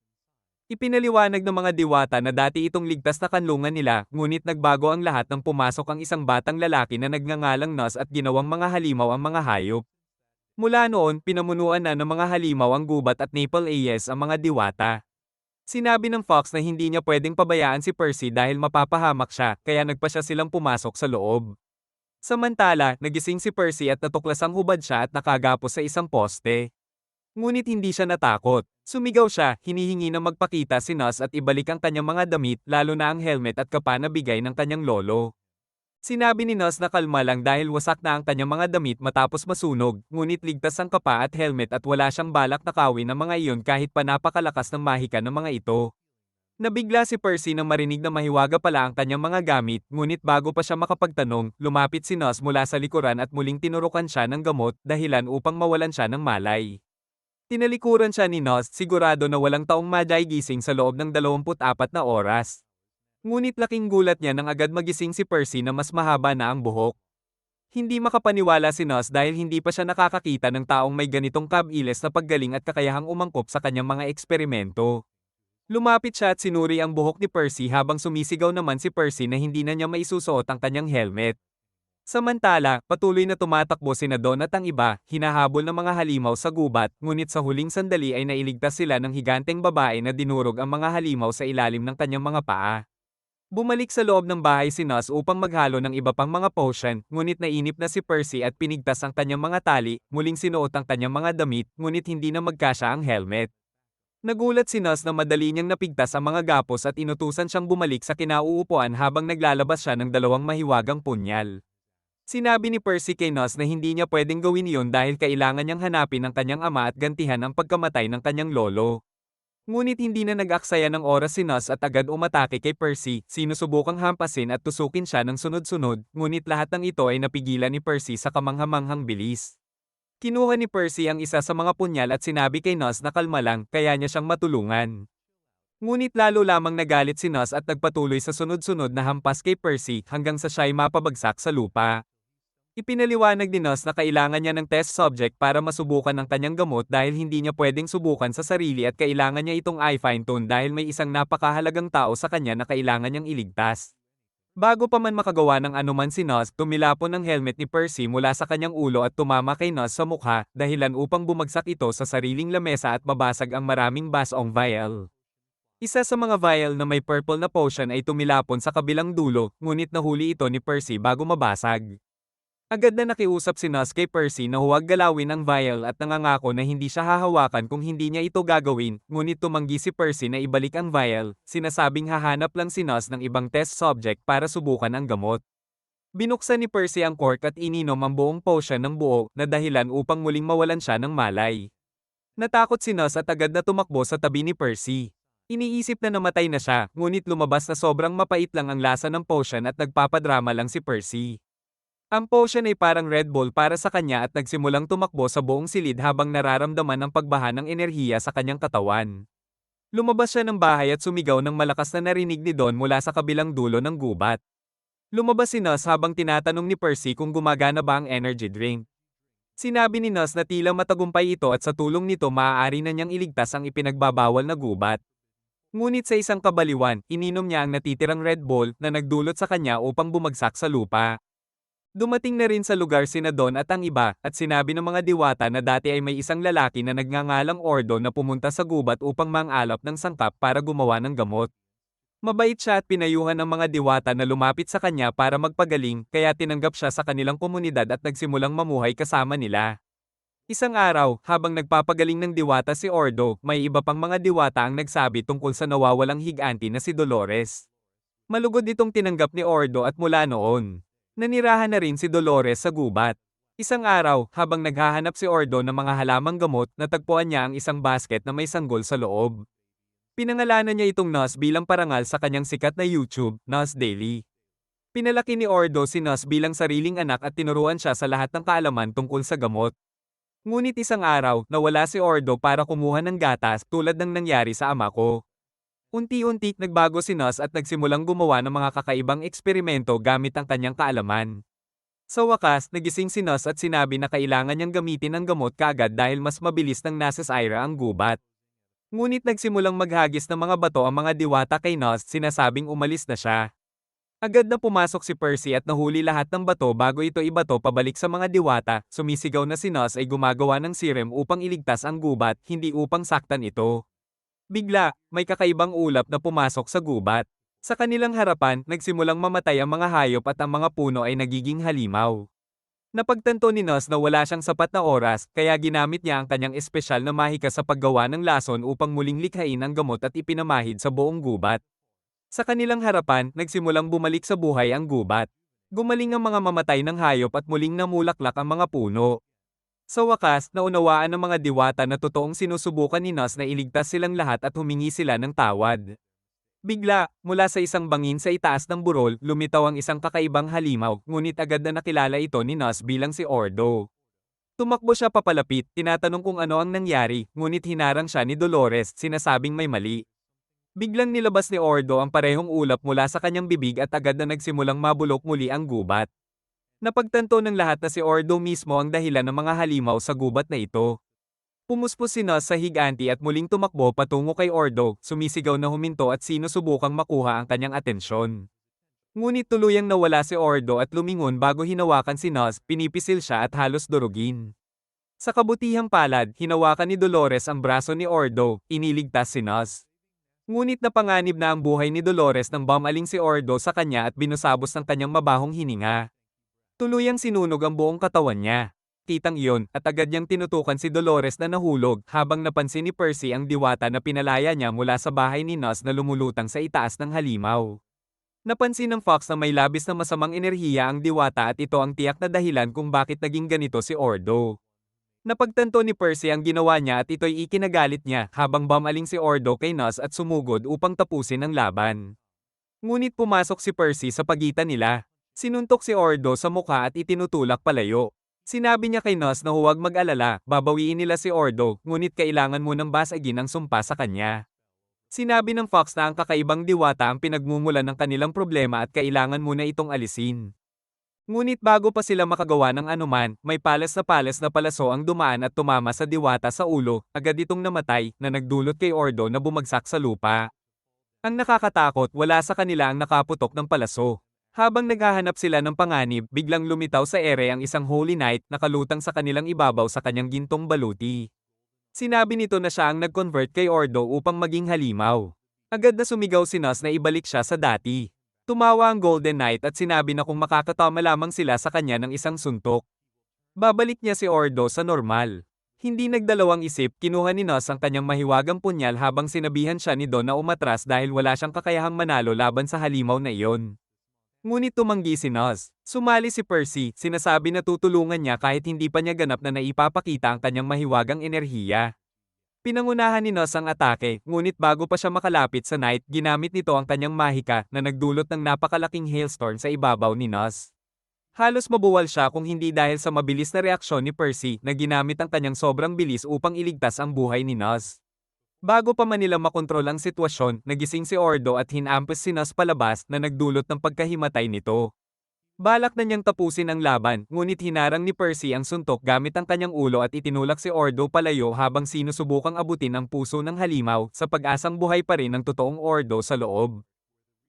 Ipinaliwanag ng mga diwata na dati itong ligtas na kanlungan nila, ngunit nagbago ang lahat nang pumasok ang isang batang lalaki na nagngangalang Nos at ginawang mga halimaw ang mga hayop. Mula noon, pinamunuan na ng mga halimaw ang gubat at Maple Ayes ang mga diwata. Sinabi ng Fox na hindi niya pwedeng pabayaan si Percy dahil mapapahamak siya, kaya nagpasya silang pumasok sa loob. Samantala, nagising si Percy at natuklasang hubad siya at nakagapos sa isang poste. Ngunit hindi siya natakot. Sumigaw siya, hinihingi na magpakita si Nos at ibalik ang kanyang mga damit, lalo na ang helmet at kapa na bigay ng kanyang lolo. Sinabi ni Nos na kalma lang dahil wasak na ang kanyang mga damit matapos masunog, ngunit ligtas ang kapa at helmet at wala siyang balak nakawin ang mga iyon kahit pa napakalakas ng mahika ng mga ito. Nabigla si Percy nang marinig na mahiwaga pala ang kanyang mga gamit, ngunit bago pa siya makapagtanong, lumapit si Nos mula sa likuran at muling tinurukan siya ng gamot, dahilan upang mawalan siya ng malay. Tinalikuran siya ni Nos, sigurado na walang taong gising sa loob ng 24 na oras. Ngunit laking gulat niya nang agad magising si Percy na mas mahaba na ang buhok. Hindi makapaniwala si Nos dahil hindi pa siya nakakakita ng taong may ganitong kabilis na paggaling at kakayahang umangkop sa kanyang mga eksperimento. Lumapit siya at sinuri ang buhok ni Percy habang sumisigaw naman si Percy na hindi na niya maisusuot ang kanyang helmet. Samantala, patuloy na tumatakbo sina Don at ang iba, hinahabol ng mga halimaw sa gubat, ngunit sa huling sandali ay nailigtas sila ng higanteng babae na dinurog ang mga halimaw sa ilalim ng kanyang mga paa. Bumalik sa loob ng bahay si Nos upang maghalo ng iba pang mga potion, ngunit nainip na si Percy at pinigtas ang kanyang mga tali, muling sinuot ang kanyang mga damit, ngunit hindi na magkasya ang helmet. Nagulat si Nos na madali niyang napigtas ang mga gapos at inutusan siyang bumalik sa kinauupuan habang naglalabas siya ng dalawang mahiwagang punyal. Sinabi ni Percy kay Nos na hindi niya pwedeng gawin iyon dahil kailangan niyang hanapin ang kanyang ama at gantihan ang pagkamatay ng kanyang lolo. Ngunit hindi na nag-aksaya ng oras si Nos at agad umatake kay Percy, sinusubukang hampasin at tusukin siya ng sunod-sunod, ngunit lahat ng ito ay napigilan ni Percy sa kamanghamanghang bilis. Kinuha ni Percy ang isa sa mga punyal at sinabi kay Nos na kalma lang, kaya niya siyang matulungan. Ngunit lalo lamang nagalit si Nos at nagpatuloy sa sunod-sunod na hampas kay Percy hanggang sa siya'y mapabagsak sa lupa. Ipinaliwanag ni Nos na kailangan niya ng test subject para masubukan ang kanyang gamot dahil hindi niya pwedeng subukan sa sarili at kailangan niya itong i-fine-tune dahil may isang napakahalagang tao sa kanya na kailangan niyang iligtas. Bago pa man makagawa ng anuman si Nos, tumilapon ang helmet ni Percy mula sa kanyang ulo at tumama kay Nos sa mukha, dahilan upang bumagsak ito sa sariling lamesa at mabasag ang maraming basong vial. Isa sa mga vial na may purple na potion ay tumilapon sa kabilang dulo, ngunit nahuli ito ni Percy bago mabasag. Agad na nakiusap si Nos kay Percy na huwag galawin ang vial at nangangako na hindi siya hahawakan kung hindi niya ito gagawin, ngunit tumanggi si Percy na ibalik ang vial, sinasabing hahanap lang si Nos ng ibang test subject para subukan ang gamot. Binuksan ni Percy ang cork at ininom ang buong potion ng buo na dahilan upang muling mawalan siya ng malay. Natakot si Nos at agad na tumakbo sa tabi ni Percy. Iniisip na namatay na siya, ngunit lumabas na sobrang mapait lang ang lasa ng potion at nagpapadrama lang si Percy. Ang potion ay parang Red Bull para sa kanya at nagsimulang tumakbo sa buong silid habang nararamdaman ang pagbaha ng enerhiya sa kanyang katawan. Lumabas siya ng bahay at sumigaw ng malakas na narinig ni Don mula sa kabilang dulo ng gubat. Lumabas si Nos habang tinatanong ni Percy kung gumagana ba ang energy drink. Sinabi ni Nos na tila matagumpay ito at sa tulong nito maaari na niyang iligtas ang ipinagbabawal na gubat. Ngunit sa isang kabaliwan, ininom niya ang natitirang Red Bull na nagdulot sa kanya upang bumagsak sa lupa. Dumating na rin sa lugar sina Don at ang iba, at sinabi ng mga diwata na dati ay may isang lalaki na nagngangalang Ordo na pumunta sa gubat upang mangalap ng sangkap para gumawa ng gamot. Mabait siya at pinayuhan ng mga diwata na lumapit sa kanya para magpagaling, kaya tinanggap siya sa kanilang komunidad at nagsimulang mamuhay kasama nila. Isang araw, habang nagpapagaling ng diwata si Ordo, may iba pang mga diwata ang nagsabi tungkol sa nawawalang higanti na si Dolores. Malugod itong tinanggap ni Ordo at mula noon, nanirahan na rin si Dolores sa gubat. Isang araw, habang naghahanap si Ordo ng mga halamang gamot, natagpuan niya ang isang basket na may sanggol sa loob. Pinangalanan niya itong Nos bilang parangal sa kanyang sikat na YouTube, Nos Daily. Pinalaki ni Ordo si Nos bilang sariling anak at tinuruan siya sa lahat ng kaalaman tungkol sa gamot. Ngunit isang araw, nawala si Ordo para kumuha ng gatas tulad ng nangyari sa ama ko. Unti-unti nagbago si Nos at nagsimulang gumawa ng mga kakaibang eksperimento gamit ang kanyang kaalaman. Sa wakas, nagising si Nos at sinabi na kailangan niyang gamitin ang gamot kaagad dahil mas mabilis nang nasa Syra ang gubat. Ngunit nagsimulang maghagis ng mga bato ang mga diwata kay Nos, sinasabing umalis na siya. Agad na pumasok si Percy at nahuli lahat ng bato bago ito ibato pabalik sa mga diwata, sumisigaw na si Nos ay gumagawa ng serum upang iligtas ang gubat, hindi upang saktan ito. Bigla, may kakaibang ulap na pumasok sa gubat. Sa kanilang harapan, nagsimulang mamatay ang mga hayop at ang mga puno ay nagiging halimaw. Napagtanto ni Nos na wala siyang sapat na oras, kaya ginamit niya ang kanyang espesyal na mahika sa paggawa ng lason upang muling likhain ang gamot at ipinamahid sa buong gubat. Sa kanilang harapan, nagsimulang bumalik sa buhay ang gubat. Gumaling ang mga mamatay ng hayop at muling namulaklak ang mga puno. Sa wakas, naunawaan ng mga diwata na totoong sinusubukan ni Nos na iligtas silang lahat at humingi sila ng tawad. Bigla, mula sa isang bangin sa itaas ng burol, lumitaw ang isang kakaibang halimaw, ngunit agad na nakilala ito ni Nos bilang si Ordo. Tumakbo siya papalapit, tinatanong kung ano ang nangyari, ngunit hinarang siya ni Dolores, sinasabing may mali. Biglang nilabas ni Ordo ang parehong ulap mula sa kanyang bibig at agad na nagsimulang mabulok muli ang gubat. Napagtanto ng lahat na si Ordo mismo ang dahilan ng mga halimaw sa gubat na ito. Pumuspos si Nos sa higanti at muling tumakbo patungo kay Ordo, sumisigaw na huminto at sinusubukang makuha ang kanyang atensyon. Ngunit tuluyang nawala si Ordo at lumingon bago hinawakan si Nos, pinipisil siya at halos durugin. Sa kabutihang palad, hinawakan ni Dolores ang braso ni Ordo, iniligtas si Nos. Ngunit napanganib na ang buhay ni Dolores nang bumaling si Ordo sa kanya at binusabos ng kanyang mabahong hininga. Tuluyang sinunog ang buong katawan niya. Kitang iyon, at agad niyang tinutukan si Dolores na nahulog habang napansin ni Percy ang diwata na pinalaya niya mula sa bahay ni Nos na lumulutang sa itaas ng halimaw. Napansin ng Fox na may labis na masamang enerhiya ang diwata at ito ang tiyak na dahilan kung bakit naging ganito si Ordo. Napagtanto ni Percy ang ginawa niya at ito'y ikinagalit niya habang bumaling si Ordo kay Nos at sumugod upang tapusin ang laban. Ngunit pumasok si Percy sa pagitan nila. Sinuntok si Ordo sa mukha at itinutulak palayo. Sinabi niya kay Nos na huwag mag-alala, babawiin nila si Ordo, ngunit kailangan munang basagin ang sumpa sa kanya. Sinabi ng Fox na ang kakaibang diwata ang pinagmumulan ng kanilang problema at kailangan muna itong alisin. Ngunit bago pa sila makagawa ng anuman, may palas na palaso ang dumaan at tumama sa diwata sa ulo, agad itong namatay, na nagdulot kay Ordo na bumagsak sa lupa. Ang nakakatakot, wala sa kanila ang nakaputok ng palaso. Habang naghahanap sila ng panganib, biglang lumitaw sa ere ang isang Holy Knight na kalutang sa kanilang ibabaw sa kanyang gintong baluti. Sinabi nito na siya ang nag-convert kay Ordo upang maging halimaw. Agad na sumigaw si Nos na ibalik siya sa dati. Tumawa ang Golden Knight at sinabi na kung makakatama lamang sila sa kanya ng isang suntok, babalik niya si Ordo sa normal. Hindi nagdalawang isip, kinuha ni Nos ang kanyang mahiwagang punyal habang sinabihan siya ni Don na umatras dahil wala siyang kakayahang manalo laban sa halimaw na iyon. Ngunit tumanggi si Nos. Sumali si Percy, sinasabi na tutulungan niya kahit hindi pa niya ganap na naipapakita ang kanyang mahiwagang enerhiya. Pinangunahan ni Nos ang atake, ngunit bago pa siya makalapit sa Knight, ginamit nito ang kanyang mahika na nagdulot ng napakalaking hailstorm sa ibabaw ni Nos. Halos mabuwal siya kung hindi dahil sa mabilis na reaksyon ni Percy na ginamit ang kanyang sobrang bilis upang iligtas ang buhay ni Nos. Bago pa man nila makontrol ang sitwasyon, nagising si Ordo at hinampas si Nos palabas na nagdulot ng pagkahimatay nito. Balak na niyang tapusin ang laban, ngunit hinarang ni Percy ang suntok gamit ang kanyang ulo at itinulak si Ordo palayo habang sinusubukang abutin ang puso ng halimaw sa pag-asang buhay pa rin ang totoong Ordo sa loob.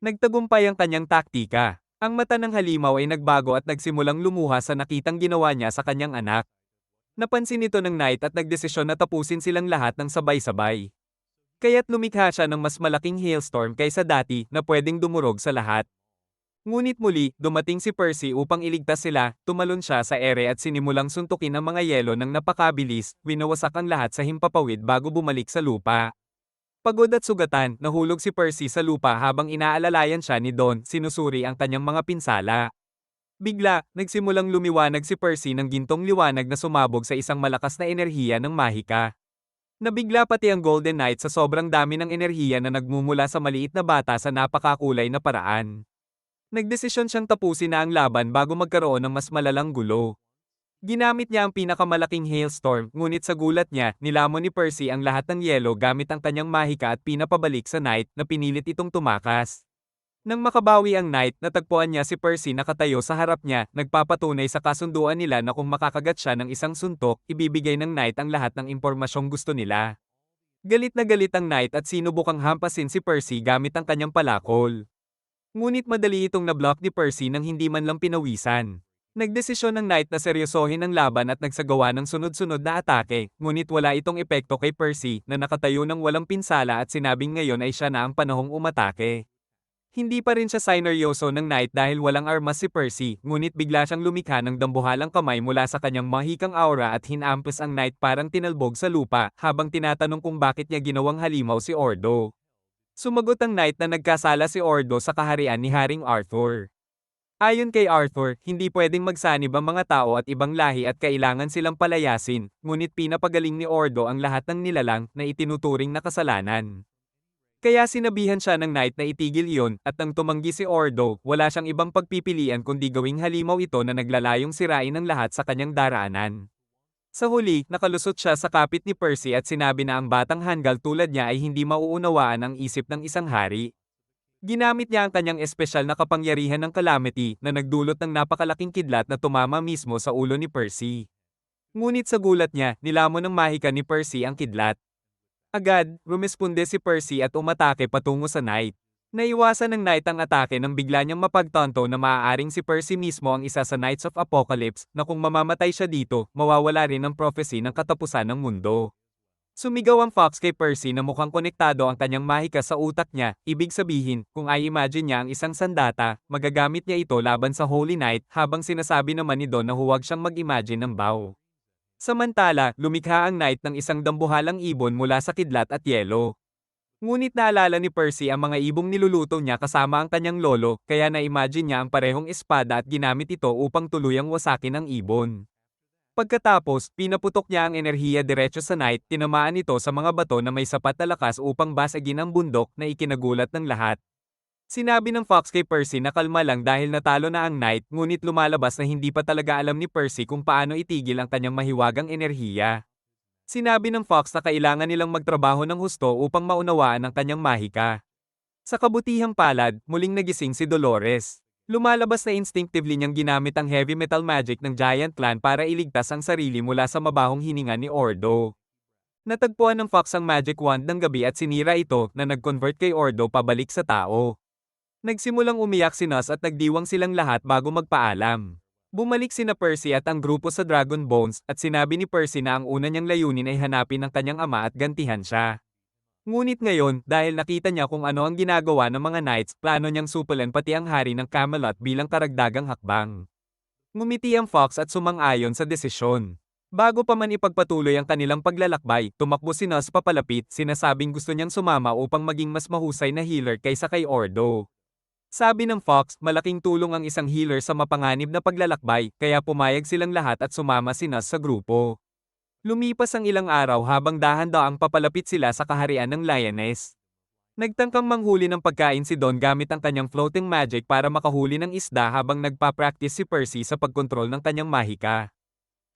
Nagtagumpay ang kanyang taktika. Ang mata ng halimaw ay nagbago at nagsimulang lumuha sa nakitang ginawa niya sa kanyang anak. Napansin ito ng Knight at nagdesisyon na tapusin silang lahat ng sabay-sabay. Kaya't lumikha siya ng mas malaking hailstorm kaysa dati na pwedeng dumurog sa lahat. Ngunit muli, dumating si Percy upang iligtas sila, tumalon siya sa ere at sinimulang suntukin ang mga yelo ng napakabilis, winawasak ang lahat sa himpapawid bago bumalik sa lupa. Pagod at sugatan, nahulog si Percy sa lupa habang inaalalayan siya ni Don, sinusuri ang kanyang mga pinsala. Bigla, nagsimulang lumiwanag si Percy ng gintong liwanag na sumabog sa isang malakas na enerhiya ng mahika. Nabigla pati ang Golden Knight sa sobrang dami ng enerhiya na nagmumula sa maliit na bata sa napakakulay na paraan. Nagdesisyon siyang tapusin na ang laban bago magkaroon ng mas malalang gulo. Ginamit niya ang pinakamalaking hailstorm, ngunit sa gulat niya, nilamon ni Percy ang lahat ng yelo gamit ang kanyang mahika at pinapabalik sa Knight na pinilit itong tumakas. Nang makabawi ang Knight, natagpuan niya si Percy nakatayo sa harap niya, nagpapatunay sa kasunduan nila na kung makakagat siya ng isang suntok, ibibigay ng Knight ang lahat ng impormasyong gusto nila. Galit na galit ang Knight at sinubukang hampasin si Percy gamit ang kanyang palakol. Ngunit madali itong nablock ni Percy nang hindi man lang pinawisan. Nagdesisyon ng Knight na seryosohin ang laban at nagsagawa ng sunod-sunod na atake, ngunit wala itong epekto kay Percy na nakatayo ng walang pinsala at sinabing ngayon ay siya na ang panahong umatake. Hindi pa rin siya sineryoso ng Knight dahil walang armas si Percy, ngunit bigla siyang lumikha ng dambuhalang kamay mula sa kanyang mahikang aura at hinampas ang Knight parang tinalbog sa lupa habang tinatanong kung bakit niya ginawang halimaw si Ordo. Sumagot ang Knight na nagkasala si Ordo sa kaharian ni Haring Arthur. Ayon kay Arthur, hindi pwedeng magsanib ang mga tao at ibang lahi at kailangan silang palayasin, ngunit pinapagaling ni Ordo ang lahat ng nilalang na itinuturing na kasalanan. Kaya sinabihan siya ng Knight na itigil iyon, at nang tumanggi si Ordo, wala siyang ibang pagpipilian kundi gawing halimaw ito na naglalayong sirain ang lahat sa kanyang daraanan. Sa huli, nakalusot siya sa kapit ni Percy at sinabi na ang batang hanggal tulad niya ay hindi mauunawaan ang isip ng isang hari. Ginamit niya ang kanyang espesyal na kapangyarihan ng calamity na nagdulot ng napakalaking kidlat na tumama mismo sa ulo ni Percy. Ngunit sa gulat niya, nilamon ng mahika ni Percy ang kidlat. Agad, rumesponde si Percy at umatake patungo sa Knight. Naiwasan ng Knight ang atake nang bigla niyang mapagtanto na maaaring si Percy mismo ang isa sa Knights of Apocalypse na kung mamamatay siya dito, mawawala rin ang prophecy ng katapusan ng mundo. Sumigaw ang Fox kay Percy na mukhang konektado ang kanyang mahika sa utak niya, ibig sabihin, kung i-imagine niya ang isang sandata, magagamit niya ito laban sa Holy Knight, habang sinasabi naman ni Don na huwag siyang mag-imagine ng bow. Samantala, lumikha ang Knight ng isang dambuhalang ibon mula sa kidlat at yelo. Ngunit naalala ni Percy ang mga ibong niluluto niya kasama ang kanyang lolo, kaya na-imagine niya ang parehong espada at ginamit ito upang tuluyang wasakin ang ibon. Pagkatapos, pinaputok niya ang enerhiya diretso sa Knight, tinamaan ito sa mga bato na may sapat na lakas upang basagin ang bundok na ikinagulat ng lahat. Sinabi ng Fox kay Percy na kalma lang dahil natalo na ang Knight, ngunit lumalabas na hindi pa talaga alam ni Percy kung paano itigil ang kanyang mahiwagang enerhiya. Sinabi ng Fox na kailangan nilang magtrabaho ng husto upang maunawaan ang kanyang mahika. Sa kabutihang palad, muling nagising si Dolores. Lumalabas na instinctively niyang ginamit ang heavy metal magic ng Giant Clan para iligtas ang sarili mula sa mabahong hininga ni Ordo. Natagpuan ng Fox ang magic wand ng gabi at sinira ito na nag-convert kay Ordo pabalik sa tao. Nagsimulang umiyak si Nus at nagdiwang silang lahat bago magpaalam. Bumalik sina Percy at ang grupo sa Dragon Bones at sinabi ni Percy na ang una niyang layunin ay hanapin ang kanyang ama at gantihan siya. Ngunit ngayon, dahil nakita niya kung ano ang ginagawa ng mga knights, plano niyang supulan pati ang hari ng Camelot bilang karagdagang hakbang. Ngumiti ang Fox at sumang-ayon sa desisyon. Bago pa man ipagpatuloy ang kanilang paglalakbay, tumakbo si Nus papalapit, sinasabing gusto niyang sumama upang maging mas mahusay na healer kaysa kay Ordo. Sabi ng Fox, malaking tulong ang isang healer sa mapanganib na paglalakbay, kaya pumayag silang lahat at sumama si Nus sa grupo. Lumipas ang ilang araw habang dahan-daang papalapit sila sa kaharian ng Lioness. Nagtangkang manghuli ng pagkain si Don gamit ang kanyang floating magic para makahuli ng isda habang nagpa-practice si Percy sa pagkontrol ng kanyang mahika.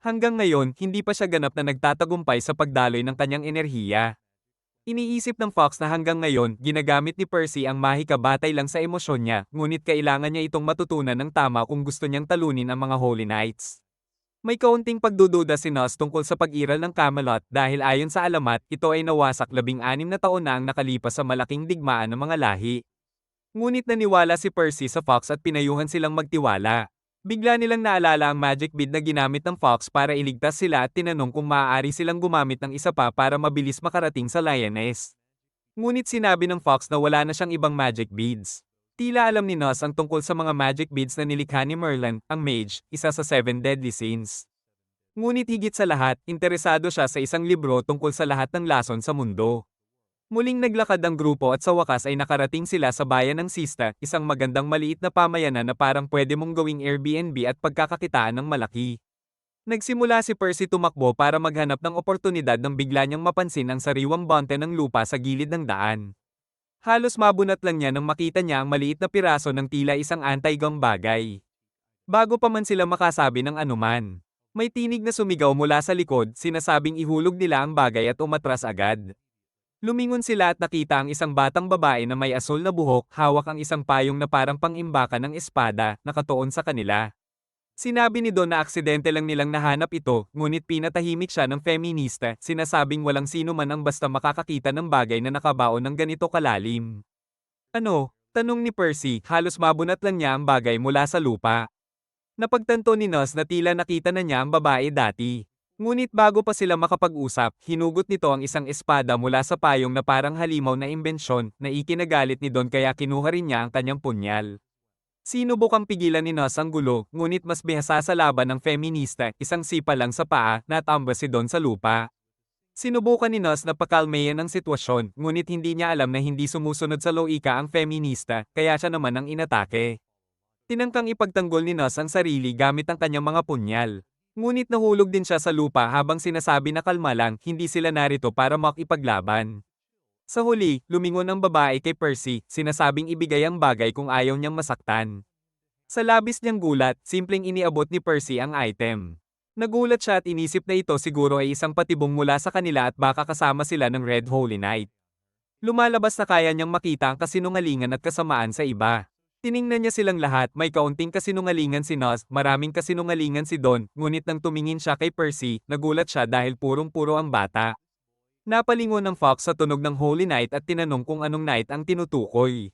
Hanggang ngayon, hindi pa siya ganap na nagtatagumpay sa pagdaloy ng kanyang enerhiya. Iniisip ng Fox na hanggang ngayon, ginagamit ni Percy ang mahika batay lang sa emosyon niya, ngunit kailangan niya itong matutunan ng tama kung gusto niyang talunin ang mga Holy Knights. May kaunting pagdududa si Nus tungkol sa pag-iral ng Camelot dahil ayon sa alamat, ito ay nawasak 16 na taon na ang nakalipas sa malaking digmaan ng mga lahi. Ngunit naniwala si Percy sa Fox at pinayuhan silang magtiwala. Bigla nilang naalala ang magic bead na ginamit ng Fox para iligtas sila at tinanong kung maaari silang gumamit ng isa pa para mabilis makarating sa Lioness. Ngunit sinabi ng Fox na wala na siyang ibang magic beads. Tila alam ni Nus ang tungkol sa mga magic beads na nilikha ni Merlin, ang mage, isa sa 7 deadly sins. Ngunit higit sa lahat, interesado siya sa isang libro tungkol sa lahat ng lason sa mundo. Muling naglakad ang grupo at sa wakas ay nakarating sila sa bayan ng Sista, isang magandang maliit na pamayanan na parang pwede mong gawing Airbnb at pagkakakitaan ng malaki. Nagsimula si Percy tumakbo para maghanap ng oportunidad nang bigla niyang mapansin ang sariwang bonte ng lupa sa gilid ng daan. Halos mabunot lang niya nang makita niya ang maliit na piraso ng tila isang anti-gum bagay. Bago pa man sila makasabi ng anuman, may tinig na sumigaw mula sa likod, sinasabing ihulog nila ang bagay at umatras agad. Lumingon sila at nakita ang isang batang babae na may asul na buhok, hawak ang isang payong na parang pang-imbaka ng espada, nakatuon sa kanila. Sinabi ni Don na aksidente lang nilang nahanap ito, ngunit pinatahimik siya ng feminista, sinasabing walang sino man ang basta makakakita ng bagay na nakabaon ng ganito kalalim. Ano? Tanong ni Percy, halos mabunat lang niya ang bagay mula sa lupa. Napagtanto ni Nus na tila nakita na niya ang babae dati. Ngunit bago pa sila makapag-usap, hinugot nito ang isang espada mula sa payong na parang halimaw na imbensyon, na ikinagalit ni Don kaya kinuha rin niya ang kanyang punyal. Sinubukang pigilan ni Nus ang gulo, ngunit mas bihasa sa laban ng feminista, isang sipa lang sa paa, natambas si Don sa lupa. Sinubukan ni Nus na pakalmayan ang sitwasyon, ngunit hindi niya alam na hindi sumusunod sa loika ang feminista, kaya siya naman ang inatake. Tinangkang ipagtanggol ni Nus ang sarili gamit ang kanyang mga punyal. Ngunit nahulog din siya sa lupa habang sinasabi na kalma lang, hindi sila narito para makipaglaban. Sa huli, lumingon ang babae kay Percy, sinasabing ibigay ang bagay kung ayaw niyang masaktan. Sa labis niyang gulat, simpleng iniabot ni Percy ang item. Nagulat siya at inisip na ito siguro ay isang patibong mula sa kanila at baka kasama sila ng Red Holy Knight. Lumalabas na kaya niyang makita ang kasinungalingan at kasamaan sa iba. Tiningnan niya silang lahat, may kaunting kasinungalingan si Nus, maraming kasinungalingan si Don, ngunit nang tumingin siya kay Percy, nagulat siya dahil purong-puro ang bata. Napalingon ng Fox sa tunog ng Holy Knight at tinanong kung anong knight ang tinutukoy.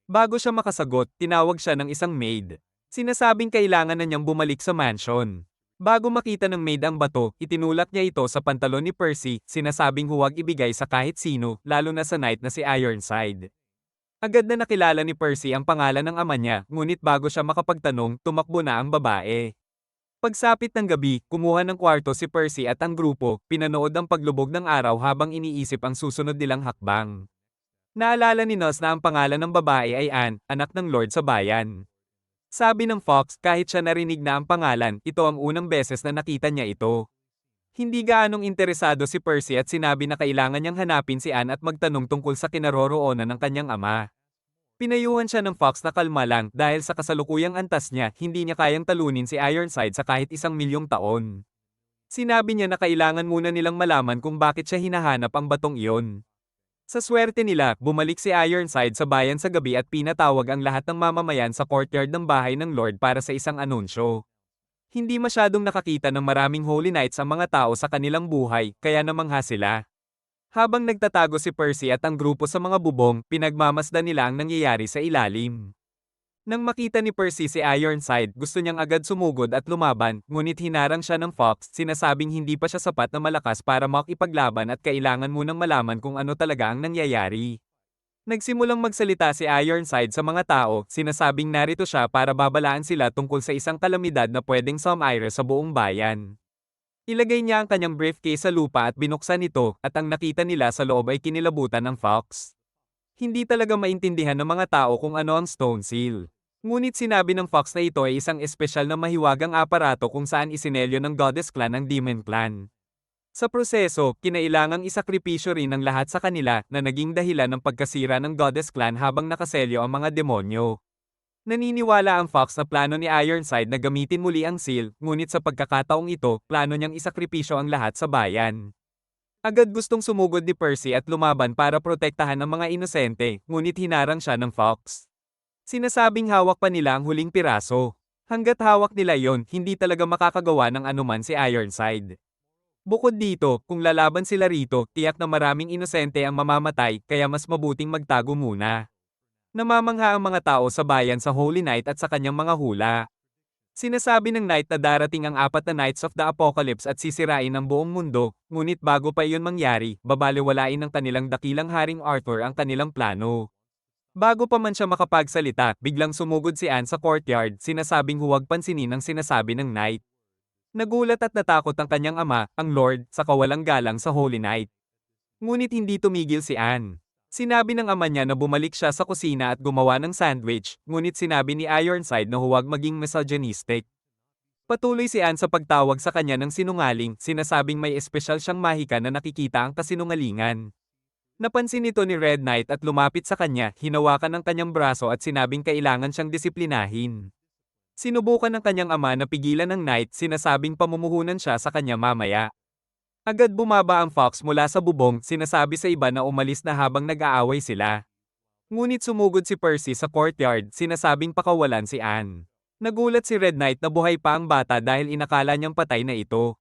Bago siya makasagot, tinawag siya ng isang maid. Sinasabing kailangan na niyang bumalik sa mansion. Bago makita ng maid ang bato, itinulak niya ito sa pantalon ni Percy, sinasabing huwag ibigay sa kahit sino, lalo na sa knight na si Ironside. Agad na nakilala ni Percy ang pangalan ng ama niya, ngunit bago siya makapagtanong, tumakbo na ang babae. Pagsapit ng gabi, kumuha ng kwarto si Percy at ang grupo, pinanood ang paglubog ng araw habang iniisip ang susunod nilang hakbang. Naalala ni Nos na ang pangalan ng babae ay Anne, anak ng Lord sa bayan. Sabi ng Fox, kahit siya narinig na ang pangalan, ito ang unang beses na nakita niya ito. Hindi gaanong interesado si Percy at sinabi na kailangan niyang hanapin si Anne at magtanong tungkol sa kinaroroonan ng kanyang ama. Pinayuhan siya ng Fox na kalma lang dahil sa kasalukuyang antas niya, hindi niya kayang talunin si Ironside sa kahit 1,000,000 taon. Sinabi niya na kailangan muna nilang malaman kung bakit siya hinahanap ang batong iyon. Sa swerte nila, bumalik si Ironside sa bayan sa gabi at pinatawag ang lahat ng mamamayan sa courtyard ng bahay ng Lord para sa isang anunsyo. Hindi masyadong nakakita ng maraming Holy Knights ang mga tao sa kanilang buhay, kaya namangha sila. Habang nagtatago si Percy at ang grupo sa mga bubong, pinagmamasdan nila ang nangyayari sa ilalim. Nang makita ni Percy si Ironside, gusto niyang agad sumugod at lumaban, ngunit hinarang siya ng Fox, sinasabing hindi pa siya sapat na malakas para makipaglaban at kailangan munang malaman kung ano talaga ang nangyayari. Nagsimulang magsalita si Ironside sa mga tao, sinasabing narito siya para babalaan sila tungkol sa isang kalamidad na pwedeng sumire sa buong bayan. Ilagay niya ang kanyang briefcase sa lupa at binuksan ito, at ang nakita nila sa loob ay kinilabutan ng Fox. Hindi talaga maintindihan ng mga tao kung ano ang Stone Seal. Ngunit sinabi ng Fox na ito ay isang espesyal na mahiwagang aparato kung saan isinelyo ng Goddess Clan ang Demon Clan. Sa proseso, kinailangang isakripisyo rin ng lahat sa kanila na naging dahilan ng pagkasira ng Goddess Clan habang nakaselyo ang mga demonyo. Naniniwala ang Fox na plano ni Ironside na gamitin muli ang seal, ngunit sa pagkakataong ito, plano niyang isakripisyo ang lahat sa bayan. Agad gustong sumugod ni Percy at lumaban para protektahan ang mga inosente, ngunit hinarang siya ng Fox. Sinasabing hawak pa nila ang huling piraso. Hanggat hawak nila yon, hindi talaga makakagawa ng anuman si Ironside. Bukod dito, kung lalaban sila rito, tiyak na maraming inosente ang mamamatay, kaya mas mabuting magtago muna. Namamangha ang mga tao sa bayan sa Holy Night at sa kanyang mga hula. Sinasabi ng Knight na darating ang 4 na Knights of the Apocalypse at sisirain ang buong mundo, ngunit bago pa iyon mangyari, babaliwalain ng kanilang dakilang Haring Arthur ang kanilang plano. Bago pa man siya makapagsalita, biglang sumugod si Anne sa courtyard, sinasabing huwag pansinin ang sinasabi ng Knight. Nagulat at natakot ang kanyang ama, ang Lord, sa kawalang galang sa Holy Night. Ngunit hindi tumigil si Anne. Sinabi ng ama niya na bumalik siya sa kusina at gumawa ng sandwich, ngunit sinabi ni Ironside na huwag maging misogynistic. Patuloy si Anne sa pagtawag sa kanya ng sinungaling, sinasabing may espesyal siyang mahika na nakikita ang kasinungalingan. Napansin ito ni Red Knight at lumapit sa kanya, hinawakan ng kanyang braso at sinabing kailangan siyang disiplinahin. Sinubukan ng kanyang ama na pigilan ng Knight, sinasabing pamumuhunan siya sa kanya mamaya. Agad bumaba ang Fox mula sa bubong, sinasabi sa iba na umalis na habang nag-aaway sila. Ngunit sumugod si Percy sa courtyard, sinasabing pakawalan si Anne. Nagulat si Red Knight na buhay pa ang bata dahil inakala niyang patay na ito.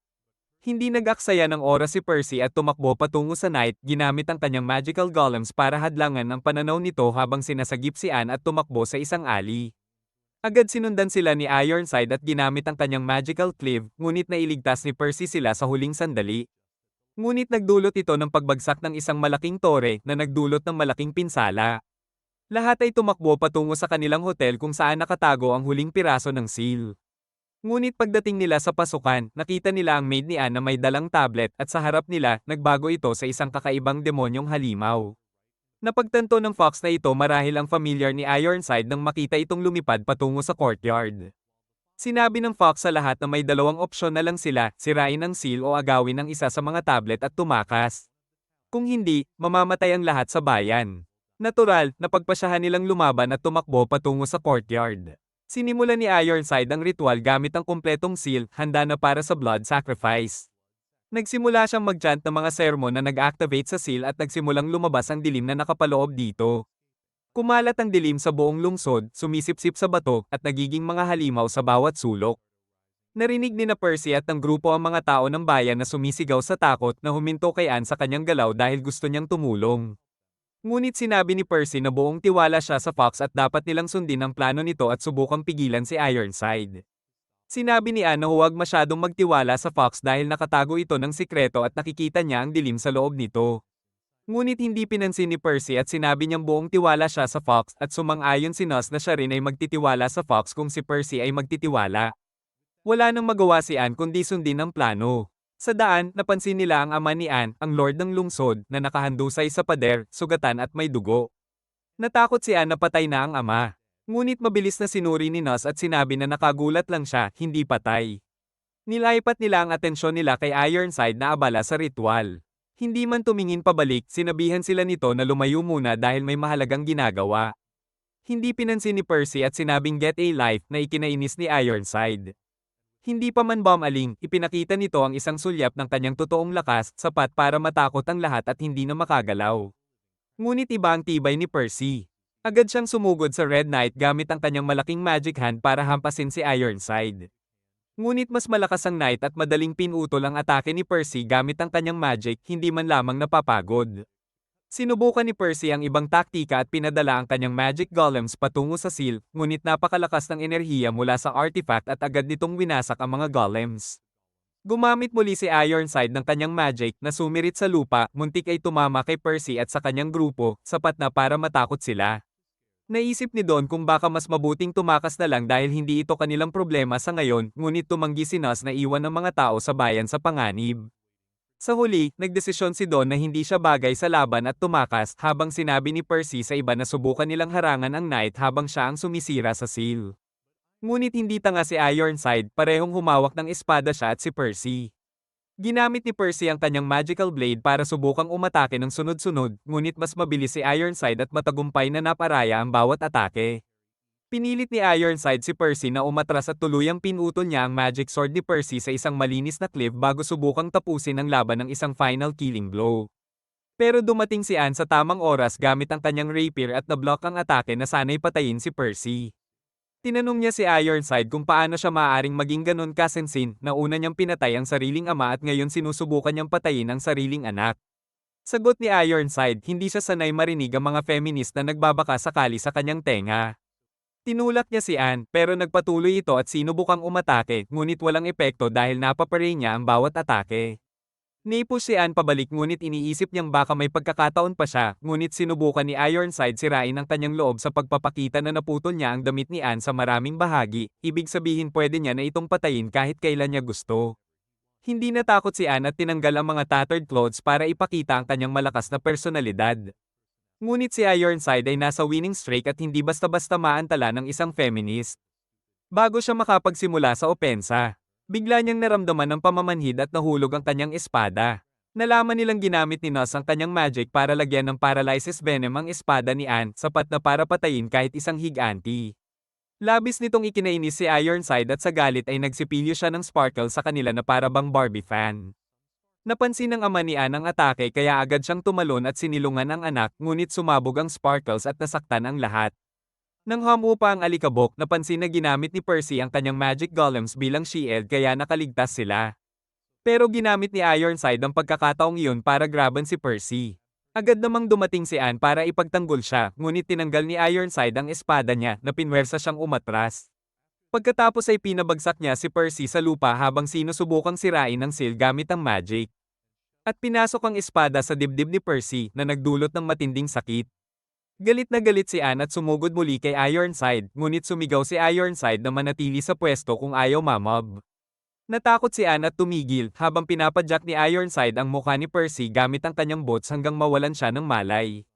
Hindi nag-aksaya ng oras si Percy at tumakbo patungo sa Knight, ginamit ang kanyang magical golems para hadlangan ang pananaw nito habang sinasagip si Anne at tumakbo sa isang alley. Agad sinundan sila ni Ironside at ginamit ang kanyang magical cleave, ngunit nailigtas ni Percy sila sa huling sandali. Ngunit nagdulot ito ng pagbagsak ng isang malaking tore na nagdulot ng malaking pinsala. Lahat ay tumakbo patungo sa kanilang hotel kung saan nakatago ang huling piraso ng seal. Ngunit pagdating nila sa pasukan, nakita nila ang maid ni Anne na may dalang tablet at sa harap nila, nagbago ito sa isang kakaibang demonyong halimaw. Napagtanto ng Fox na ito marahil ang familiar ni Ironside nang makita itong lumipad patungo sa courtyard. Sinabi ng Fox sa lahat na may dalawang opsyon na lang sila, sirain ang seal o agawin ang isa sa mga tablet at tumakas. Kung hindi, mamamatay ang lahat sa bayan. Natural, napagpasyahan nilang lumaban at tumakbo patungo sa courtyard. Sinimulan ni Ironside ang ritual gamit ang kumpletong seal, handa na para sa blood sacrifice. Nagsimula siyang mag-chant ng mga sermon na nag-activate sa seal at nagsimulang lumabas ang dilim na nakapaloob dito. Kumalat ang dilim sa buong lungsod, sumisipsip sa bato, at nagiging mga halimaw sa bawat sulok. Narinig ni na Percy at ng grupo ang mga tao ng bayan na sumisigaw sa takot na huminto kay Anne sa kanyang galaw dahil gusto niyang tumulong. Ngunit sinabi ni Percy na buong tiwala siya sa Fox at dapat nilang sundin ang plano nito at subukang pigilan si Ironside. Sinabi ni Anne na huwag masyadong magtiwala sa Fox dahil nakatago ito ng sikreto at nakikita niya ang dilim sa loob nito. Ngunit hindi pinansin ni Percy at sinabi niyang buong tiwala siya sa Fox at sumang-ayon si Nos na siya rin ay magtitiwala sa Fox kung si Percy ay magtitiwala. Wala nang magawa si Anne kundi sundin ang plano. Sa daan, napansin nila ang ama ni Anne, ang Lord ng Lungsod, na nakahandusay sa pader, sugatan at may dugo. Natakot si Anne na patay na ang ama. Ngunit mabilis na sinuri ni Nos at sinabi na nakagulat lang siya, hindi patay. Nilaipat nila ang atensyon nila kay Ironside na abala sa ritual. Hindi man tumingin pabalik, sinabihan sila nito na lumayo muna dahil may mahalagang ginagawa. Hindi pinansin ni Percy at sinabing get a life na ikinainis ni Ironside. Hindi pa man bumaling, ipinakita nito ang isang sulyap ng kanyang totoong lakas, sapat para matakot ang lahat at hindi na makagalaw. Ngunit iba ang tibay ni Percy. Agad siyang sumugod sa Red Knight gamit ang kanyang malaking magic hand para hampasin si Ironside. Ngunit mas malakas ang Knight at madaling pinutol ang atake ni Percy gamit ang kanyang magic, hindi man lamang napapagod. Sinubukan ni Percy ang ibang taktika at pinadala ang kanyang magic golems patungo sa seal, ngunit napakalakas ng enerhiya mula sa artifact at agad nitong winasak ang mga golems. Gumamit muli si Ironside ng kanyang magic na sumirit sa lupa, muntik ay tumama kay Percy at sa kanyang grupo, sapat na para matakot sila. Naisip ni Don kung baka mas mabuting tumakas na lang dahil hindi ito kanilang problema sa ngayon, ngunit tumanggi si Nos na iwan ng mga tao sa bayan sa panganib. Sa huli, nagdesisyon si Don na hindi siya bagay sa laban at tumakas habang sinabi ni Percy sa iba na subukan nilang harangan ang Knight habang siya ang sumisira sa seal. Ngunit hindi tanga si Ironside, parehong humawak ng espada siya at si Percy. Ginamit ni Percy ang kanyang magical blade para subukang umatake ng sunod-sunod, ngunit mas mabilis si Ironside at matagumpay na naparaya ang bawat atake. Pinilit ni Ironside si Percy na umatras at tuluyang pinutol niya ang magic sword ni Percy sa isang malinis na cliff bago subukang tapusin ang laban ng isang final killing blow. Pero dumating si Anne sa tamang oras gamit ang kanyang rapier at nablock ang atake na sana'y patayin si Percy. Tinanong niya si Ironside kung paano siya maaaring maging ganun kasensin na una niyang pinatay ang sariling ama at ngayon sinusubukan niyang patayin ang sariling anak. Sagot ni Ironside, hindi siya sanay marinig ang mga feminist na nagbabaka sakali sa kanyang tenga. Tinulak niya si Anne, pero nagpatuloy ito at sinubukang umatake, ngunit walang epekto dahil napaparay niya ang bawat atake. Ni-push si Anne pabalik ngunit iniisip niyang baka may pagkakataon pa siya, ngunit sinubukan ni Ironside sirain ang kanyang loob sa pagpapakita na naputol niya ang damit ni Anne sa maraming bahagi, ibig sabihin pwede niya na itong patayin kahit kailan niya gusto. Hindi natakot si Anne at tinanggal ang mga tattered clothes para ipakita ang kanyang malakas na personalidad. Ngunit si Ironside ay nasa winning streak at hindi basta-basta maantala ng isang feminist. Bago siya makapagsimula sa opensa, bigla niyang naramdaman ng pamamanhid at nahulog ang kanyang espada. Nalaman nilang ginamit ni Nos ang kanyang magic para lagyan ng paralysis venom ang espada ni Anne, sapat na para patayin kahit isang higanti. Labis nitong ikinainis si Ironside at sa galit ay nagsipilyo siya ng sparkle sa kanila na para bang Barbie fan. Napansin ng ama ni Anne ang atake kaya agad siyang tumalon at sinilungan ang anak, ngunit sumabog ang sparkles at nasaktan ang lahat. Nang humupa ang alikabok, napansin na ginamit ni Percy ang kanyang magic golems bilang shield kaya nakaligtas sila. Pero ginamit ni Ironside ang pagkakataong iyon para graban si Percy. Agad namang dumating si Anne para ipagtanggol siya, ngunit tinanggal ni Ironside ang espada niya na pinwersa siyang umatras. Pagkatapos ay pinabagsak niya si Percy sa lupa habang sinusubukang sirain ang seal gamit ang magic. At pinasok ang espada sa dibdib ni Percy na nagdulot ng matinding sakit. Galit na galit si Anne at sumugod muli kay Ironside, ngunit sumigaw si Ironside na manatili sa pwesto kung ayaw mamob. Natakot si Anne at tumigil habang pinapadyak ni Ironside ang mukha ni Percy gamit ang kanyang boots hanggang mawalan siya ng malay.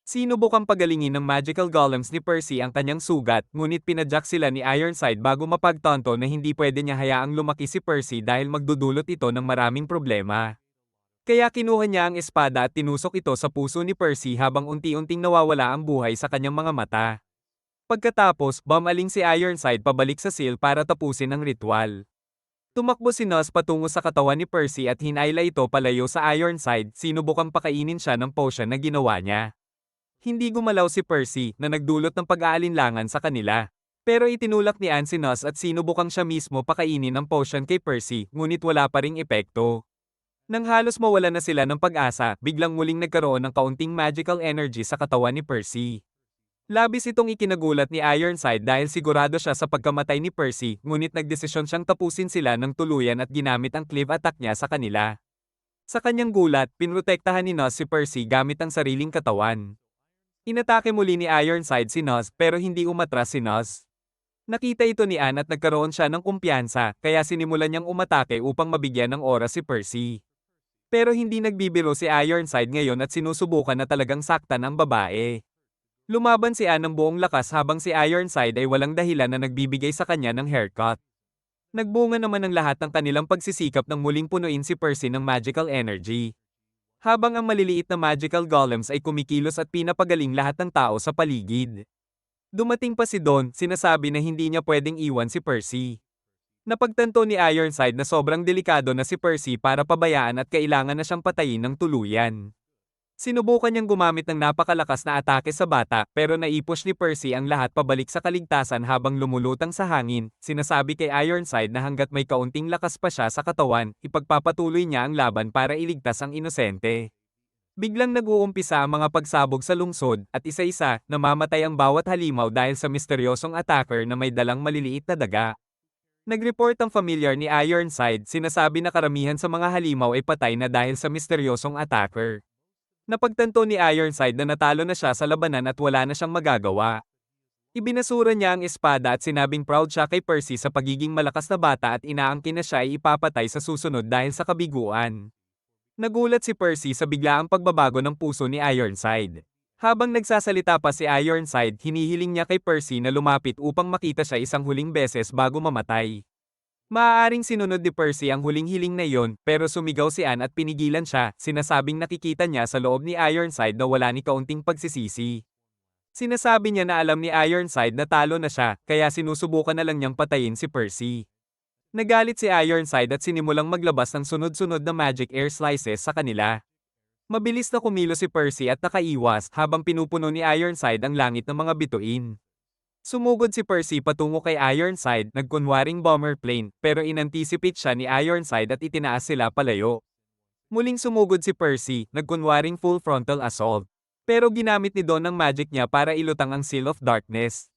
Sinubukang pagalingin ng magical golems ni Percy ang kanyang sugat, ngunit pinadyak sila ni Ironside bago mapagtanto na hindi pwede niya hayaang lumaki si Percy dahil magdudulot ito ng maraming problema. Kaya kinuha niya ang espada at tinusok ito sa puso ni Percy habang unti-unting nawawala ang buhay sa kanyang mga mata. Pagkatapos, bumaling si Ironside pabalik sa seal para tapusin ang ritual. Tumakbo si Nos patungo sa katawan ni Percy at hinayla ito palayo sa Ironside, sinubukang pakainin siya ng potion na ginawa niya. Hindi gumalaw si Percy na nagdulot ng pag-aalinlangan sa kanila. Pero itinulak ni Anne si Nos at sinubukang siya mismo pakainin ang potion kay Percy, ngunit wala pa ring epekto. Nang halos mawala na sila ng pag-asa, biglang muling nagkaroon ng kaunting magical energy sa katawan ni Percy. Labis itong ikinagulat ni Ironside dahil sigurado siya sa pagkamatay ni Percy, ngunit nagdesisyon siyang tapusin sila ng tuluyan at ginamit ang cleave attack niya sa kanila. Sa kanyang gulat, pinrotektahan ni Nos si Percy gamit ang sariling katawan. Inatake muli ni Ironside si Nos pero hindi umatras si Nos. Nakita ito ni Anne at nagkaroon siya ng kumpiyansa, kaya sinimulan niyang umatake upang mabigyan ng oras si Percy. Pero hindi nagbibiro si Ironside ngayon at sinusubukan na talagang saktan ang babae. Lumaban si Anne ng buong lakas habang si Ironside ay walang dahilan na nagbibigay sa kanya ng haircut. Nagbunga naman ang lahat ng kanilang pagsisikap ng muling punuin si Percy ng magical energy. Habang ang maliliit na magical golems ay kumikilos at pinapagaling lahat ng tao sa paligid. Dumating pa si Don, sinasabi na hindi niya pwedeng iwan si Percy. Napagtanto ni Ironside na sobrang delikado na si Percy para pabayaan at kailangan na siyang patayin ng tuluyan. Sinubukan niyang gumamit ng napakalakas na atake sa bata pero naipush ni Percy ang lahat pabalik sa kaligtasan habang lumulutang sa hangin. Sinasabi kay Ironside na hanggat may kaunting lakas pa siya sa katawan, ipagpapatuloy niya ang laban para iligtas ang inosente. Biglang nag-uumpisa ang mga pagsabog sa lungsod at isa-isa, namamatay ang bawat halimaw dahil sa misteryosong attacker na may dalang maliliit na daga. Nag-report ang familiar ni Ironside, sinasabi na karamihan sa mga halimaw ay patay na dahil sa misteryosong attacker. Napagtanto ni Ironside na natalo na siya sa labanan at wala na siyang magagawa. Ibinasura niya ang espada at sinabing proud siya kay Percy sa pagiging malakas na bata at inaangkin na siya ay ipapatay sa susunod dahil sa kabiguan. Nagulat si Percy sa biglaang pagbabago ng puso ni Ironside. Habang nagsasalita pa si Ironside, hinihiling niya kay Percy na lumapit upang makita siya isang huling beses bago mamatay. Maaaring sinunod ni Percy ang huling hiling na iyon, pero sumigaw si Anne at pinigilan siya, sinasabing nakikita niya sa loob ni Ironside na wala ni kaunting pagsisisi. Sinasabi niya na alam ni Ironside na talo na siya, kaya sinusubukan na lang niyang patayin si Percy. Nagalit si Ironside at sinimulang maglabas ng sunod-sunod na magic air slices sa kanila. Mabilis na kumilos si Percy at nakaiwas habang pinupuno ni Ironside ang langit ng mga bituin. Sumugod si Percy patungo kay Ironside, nagkunwaring bomber plane, pero inanticipate siya ni Ironside at itinaas sila palayo. Muling sumugod si Percy, nagkunwaring full frontal assault. Pero ginamit ni Don ang magic niya para ilutang ang Seal of Darkness.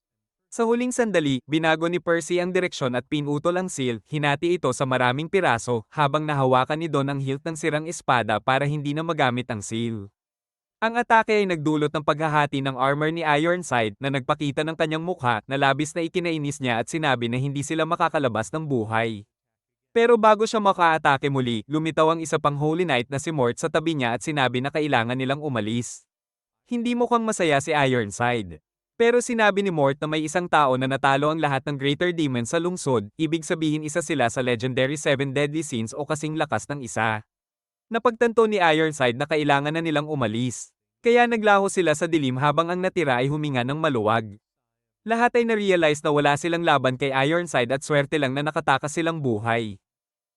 Sa huling sandali, binago ni Percy ang direksyon at pinutol ang seal, hinati ito sa maraming piraso, habang nahawakan ni Don ang hilt ng sirang espada para hindi na magamit ang seal. Ang atake ay nagdulot ng paghahati ng armor ni Ironside na nagpakita ng kanyang mukha na labis na ikinainis niya at sinabi na hindi sila makakalabas ng buhay. Pero bago siya makaatake muli, lumitaw ang isa pang Holy Knight na si Mort sa tabi niya at sinabi na kailangan nilang umalis. Hindi mukhang masaya si Ironside. Pero sinabi ni Mort na may isang tao na natalo ang lahat ng Greater Demons sa lungsod, ibig sabihin isa sila sa legendary 7 Deadly Sins o kasing lakas ng isa. Napagtanto ni Ironside na kailangan na nilang umalis. Kaya naglaho sila sa dilim habang ang natira ay huminga ng maluwag. Lahat ay na-realize na wala silang laban kay Ironside at swerte lang na nakatakas silang buhay.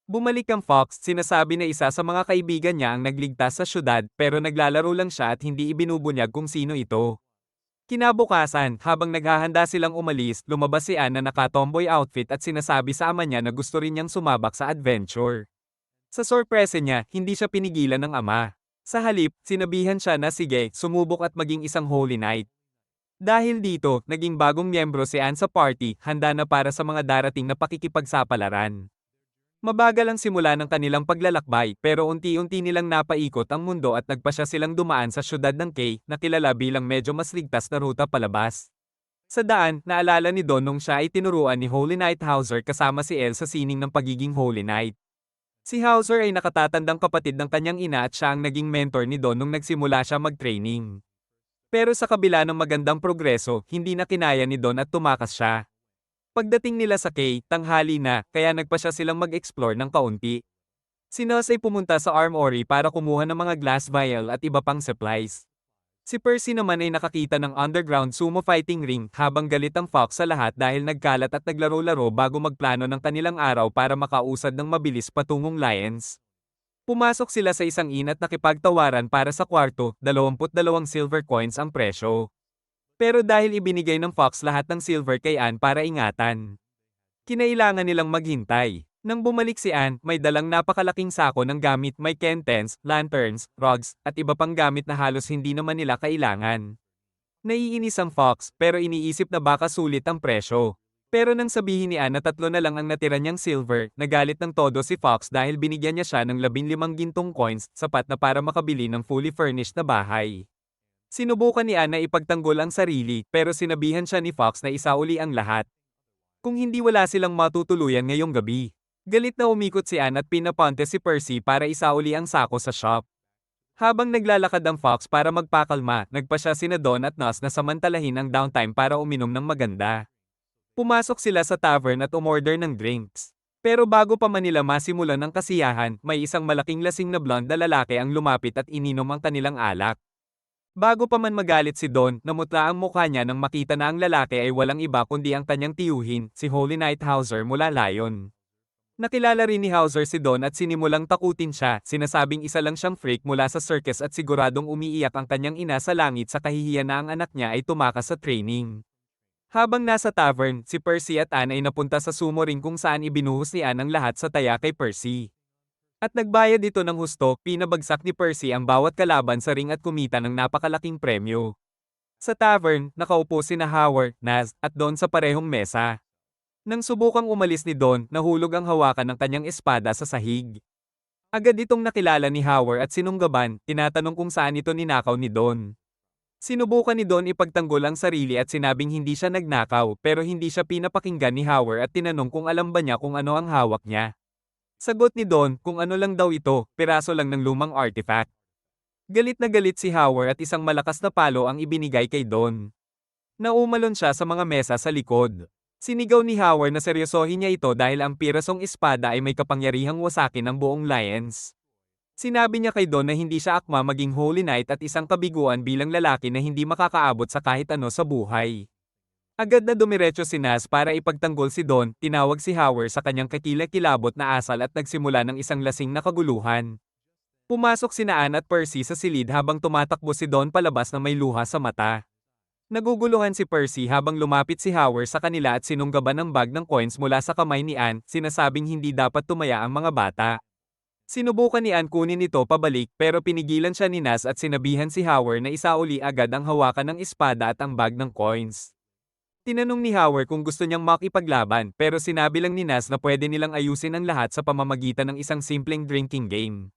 Bumalik ang Fox, sinasabi na isa sa mga kaibigan niya ang nagligtas sa syudad pero naglalaro lang siya at hindi ibinubunyag kung sino ito. Kinabukasan, habang naghahanda silang umalis, lumabas si Anne na naka-tomboy outfit at sinasabi sa ama niya na gusto rin niyang sumabak sa adventure. Sa sorpresa niya, hindi siya pinigilan ng ama. Sa halip, sinabihan siya na sige, sumubok at maging isang Holy Knight. Dahil dito, naging bagong miyembro si Anne sa party, handa na para sa mga darating na pakikipagsapalaran. Mabagal ang simula ng kanilang paglalakbay, pero unti-unti nilang napaikot ang mundo at nagpasya silang dumaan sa syudad ng Kay, na kilala bilang medyo mas ligtas na ruta palabas. Sa daan, naalala ni Don nung siya ay tinuruan ni Holy Knight Hauser kasama si Elle sa sining ng pagiging Holy Knight. Si Hauser ay nakatatandang kapatid ng kanyang ina at siya ang naging mentor ni Don nung nagsimula siya mag-training. Pero sa kabila ng magandang progreso, hindi na kinaya ni Don at tumakas siya. Pagdating nila sa Kay, tanghali na, kaya nagpa siya silang mag-explore ng kaunti. Si Nos ay pumunta sa armory para kumuha ng mga glass vial at iba pang supplies. Si Percy naman ay nakakita ng underground sumo fighting ring habang galit ang Fox sa lahat dahil nagkalat at naglaro-laro bago magplano ng kanilang araw para makausad ng mabilis patungong Lions. Pumasok sila sa isang inn at nakipagtawaran para sa kwarto, 22 silver coins ang presyo. Pero dahil ibinigay ng Fox lahat ng silver kay Anne para ingatan, kinailangan nilang maghintay. Nang bumalik si Anne, may dalang napakalaking sako ng gamit, may kentens, lanterns, rugs, at iba pang gamit na halos hindi naman nila kailangan. Naiinis ang Fox pero iniisip na baka sulit ang presyo. Pero nang sabihin ni Anne na 3 na lang ang natira niyang silver, nagalit ng todo si Fox dahil binigyan niya siya ng 15 gintong coins, sapat na para makabili ng fully furnished na bahay. Sinubukan ni Anne na ipagtanggol ang sarili pero sinabihan siya ni Fox na isauli ang lahat. Kung hindi wala silang matutuluyan ngayong gabi. Galit na umikot si Anne at pinapunte si Percy para isauli ang sako sa shop. Habang naglalakad ang Fox para magpakalma, nagpa siya sina Don at Nos na samantalahin ang downtime para uminom ng maganda. Pumasok sila sa tavern at umorder ng drinks. Pero bago pa man nila masimulan ng kasiyahan, may isang malaking lasing na blonde na lalaki ang lumapit at ininom ang kanilang alak. Bago pa man magalit si Don, namutla ang mukha niya nang makita na ang lalaki ay walang iba kundi ang kanyang tiyuhin, si Holy Knight Hauser mula Lion. Nakilala rin ni Hauser si Don at sinimulang takutin siya, sinasabing isa lang siyang freak mula sa circus at siguradong umiiyak ang kanyang ina sa langit sa kahihiyan na ang anak niya ay tumakas sa training. Habang nasa tavern, si Percy at Anne ay napunta sa sumo ring kung saan ibinuhos ni Anne ang lahat sa taya kay Percy. At nagbayad ito ng husto, pinabagsak ni Percy ang bawat kalaban sa ring at kumita ng napakalaking premyo. Sa tavern, nakaupo sina Howard, Naz, at Don sa parehong mesa. Nang subukang umalis ni Don, nahulog ang hawakan ng kanyang espada sa sahig. Agad itong nakilala ni Howard at sinunggaban, tinatanong kung saan ito ninakaw ni Don. Sinubukan ni Don ipagtanggol ang sarili at sinabing hindi siya nagnakaw pero hindi siya pinapakinggan ni Howard at tinanong kung alam ba niya kung ano ang hawak niya. Sagot ni Don kung ano lang daw ito, piraso lang ng lumang artifact. Galit na galit si Howard at isang malakas na palo ang ibinigay kay Don. Naumalon siya sa mga mesa sa likod. Sinigaw ni Howard na seryosohin niya ito dahil ang pirasong espada ay may kapangyarihang wasakin ng buong Lions. Sinabi niya kay Don na hindi siya akma maging Holy Knight at isang kabiguan bilang lalaki na hindi makakaabot sa kahit ano sa buhay. Agad na dumiretso si Naz para ipagtanggol si Don, tinawag si Howard sa kanyang kakilakilabot na asal at nagsimula ng isang lasing na kaguluhan. Pumasok sina Anne at Percy sa silid habang tumatakbo si Don palabas na may luha sa mata. Naguguluhan si Percy habang lumapit si Howard sa kanila at sinunggaban ng bag ng coins mula sa kamay ni Anne, sinasabing hindi dapat tumaya ang mga bata. Sinubukan ni Anne kunin ito pabalik pero pinigilan siya ni Naz at sinabihan si Howard na isauli agad ang hawakan ng espada at ang bag ng coins. Tinanong ni Howard kung gusto niyang makipaglaban pero sinabi lang ni Naz na pwede nilang ayusin ang lahat sa pamamagitan ng isang simpleng drinking game.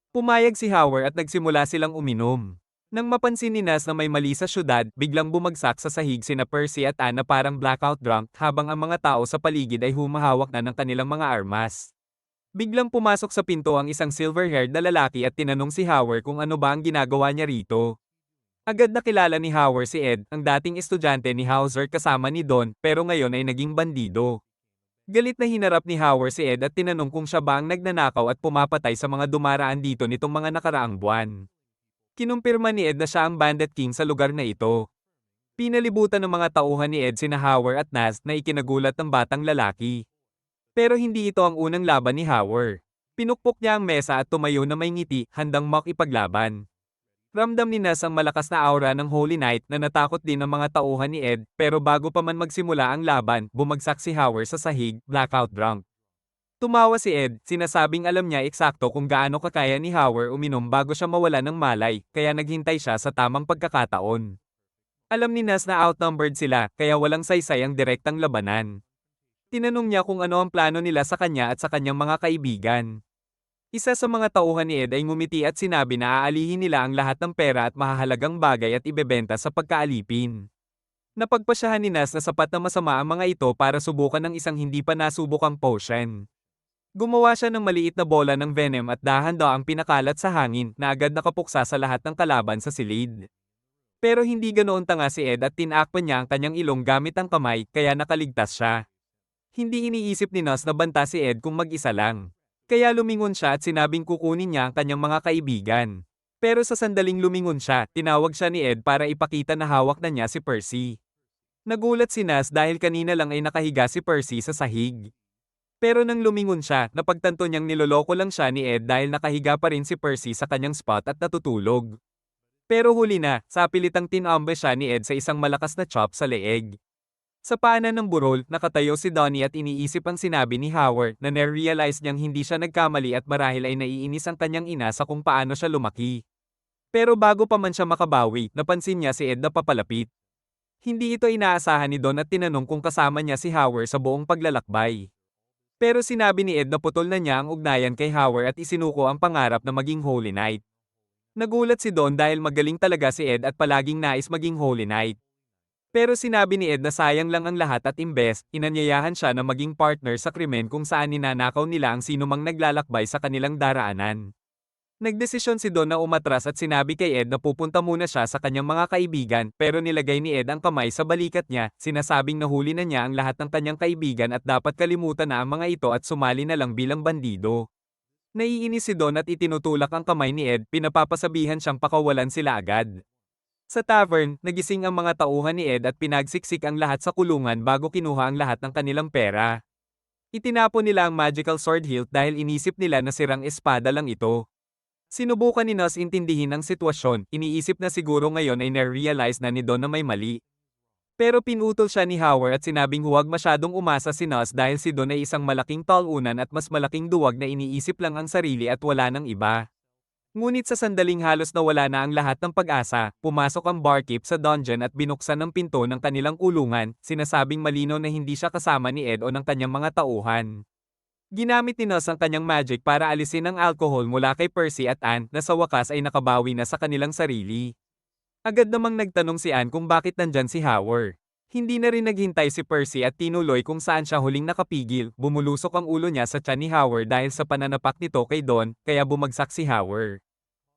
Pumayag si Howard at nagsimula silang uminom. Nang mapansin ni Naz na may mali sa syudad, biglang bumagsak sa sahig sina Percy at Anne na parang blackout drunk habang ang mga tao sa paligid ay humahawak na ng kanilang mga armas. Biglang pumasok sa pinto ang isang silver-haired na lalaki at tinanong si Howard kung ano ba ang ginagawa niya rito. Agad nakilala ni Howard si Ed, ang dating estudyante ni Hauser kasama ni Don pero ngayon ay naging bandido. Galit na hinarap ni Howard si Ed at tinanong kung siya ba ang nagnanakaw at pumapatay sa mga dumaraan dito nitong mga nakaraang buwan. Kinumpirma ni Ed na siya ang Bandit King sa lugar na ito. Pinalibutan ng mga tauhan ni Ed sina Howard at Naz na ikinagulat ng batang lalaki. Pero hindi ito ang unang laban ni Howard. Pinukpok niya ang mesa at tumayo na may ngiti, handang makipaglaban. Ramdam ni Naz ang malakas na aura ng Holy Knight na natakot din ang mga tauhan ni Ed, pero bago pa man magsimula ang laban, bumagsak si Howard sa sahig, blackout drunk. Tumawa si Ed, sinasabing alam niya eksakto kung gaano kakaya ni Howard uminom bago siya mawala ng malay, kaya naghintay siya sa tamang pagkakataon. Alam ni Naz na outnumbered sila, kaya walang saysay ang direktang labanan. Tinanong niya kung ano ang plano nila sa kanya at sa kanyang mga kaibigan. Isa sa mga tauhan ni Ed ay ngumiti at sinabi na aalihin nila ang lahat ng pera at mahahalagang bagay at ibebenta sa pagkaalipin. Napagpasyahan ni Naz na sapat na masama ang mga ito para subukan ng isang hindi pa nasubukang potion. Gumawa siya ng maliit na bola ng venom at dahan daw ang pinakalat sa hangin na agad nakapuksa sa lahat ng kalaban sa silid. Pero hindi ganoon tanga si Ed at tinakpan niya ang kanyang ilong gamit ang kamay kaya nakaligtas siya. Hindi iniisip ni Naz na banta si Ed kung mag-isa lang. Kaya lumingon siya at sinabing kukunin niya ang kanyang mga kaibigan. Pero sa sandaling lumingon siya, tinawag siya ni Ed para ipakita na hawak na niya si Percy. Nagulat si Naz dahil kanina lang ay nakahiga si Percy sa sahig. Pero nang lumingon siya, napagtanto niyang niloloko lang siya ni Ed dahil nakahiga pa rin si Percy sa kanyang spot at natutulog. Pero huli na, sapilitang tinambush siya ni Ed sa isang malakas na chop sa leeg. Sa paanan ng burol, nakatayo si Donnie at iniisip ang sinabi ni Howard na na-realize niyang hindi siya nagkamali at marahil ay naiinis ang kanyang ina sa kung paano siya lumaki. Pero bago pa man siya makabawi, napansin niya si Ed na papalapit. Hindi ito inaasahan ni Don at tinanong kung kasama niya si Howard sa buong paglalakbay. Pero sinabi ni Ed na putol na niya ang ugnayan kay Howard at isinuko ang pangarap na maging Holy Knight. Nagulat si Don dahil magaling talaga si Ed at palaging nais maging Holy Knight. Pero sinabi ni Ed na sayang lang ang lahat at imbes, inanyayahan siya na maging partner sa krimen kung saan ninanakaw nila ang sinumang naglalakbay sa kanilang daraanan. Nagdesisyon si Don na umatras at sinabi kay Ed na pupunta muna siya sa kanyang mga kaibigan pero nilagay ni Ed ang kamay sa balikat niya, sinasabing nahuli na niya ang lahat ng kanyang kaibigan at dapat kalimutan na ang mga ito at sumali na lang bilang bandido. Naiinis si Don at itinutulak ang kamay ni Ed, pinapapasabihan siyang pakawalan sila agad. Sa tavern, nagising ang mga tauhan ni Ed at pinagsiksik ang lahat sa kulungan bago kinuha ang lahat ng kanilang pera. Itinapon nila ang magical sword hilt dahil inisip nila na sirang espada lang ito. Sinubukan ni Nos intindihin ang sitwasyon, iniisip na siguro ngayon ay na-realize na ni Don na may mali. Pero pinutol siya ni Howard at sinabing huwag masyadong umasa si Nos dahil si Don ay isang malaking talunan at mas malaking duwag na iniisip lang ang sarili at wala ng iba. Ngunit sa sandaling halos nawala na ang lahat ng pag-asa, pumasok ang barkeep sa dungeon at binuksan ang pinto ng kanilang kulungan, sinasabing malinaw na hindi siya kasama ni Ed o ng kanyang mga tauhan. Ginamit ni Nos ang kanyang magic para alisin ang alcohol mula kay Percy at Anne na sa wakas ay nakabawi na sa kanilang sarili. Agad namang nagtanong si Anne kung bakit nandyan si Howard. Hindi na rin naghintay si Percy at tinuloy kung saan siya huling nakapigil, bumulusok ang ulo niya sa tiyan ni Howard dahil sa pananapak nito kay Don, kaya bumagsak si Howard.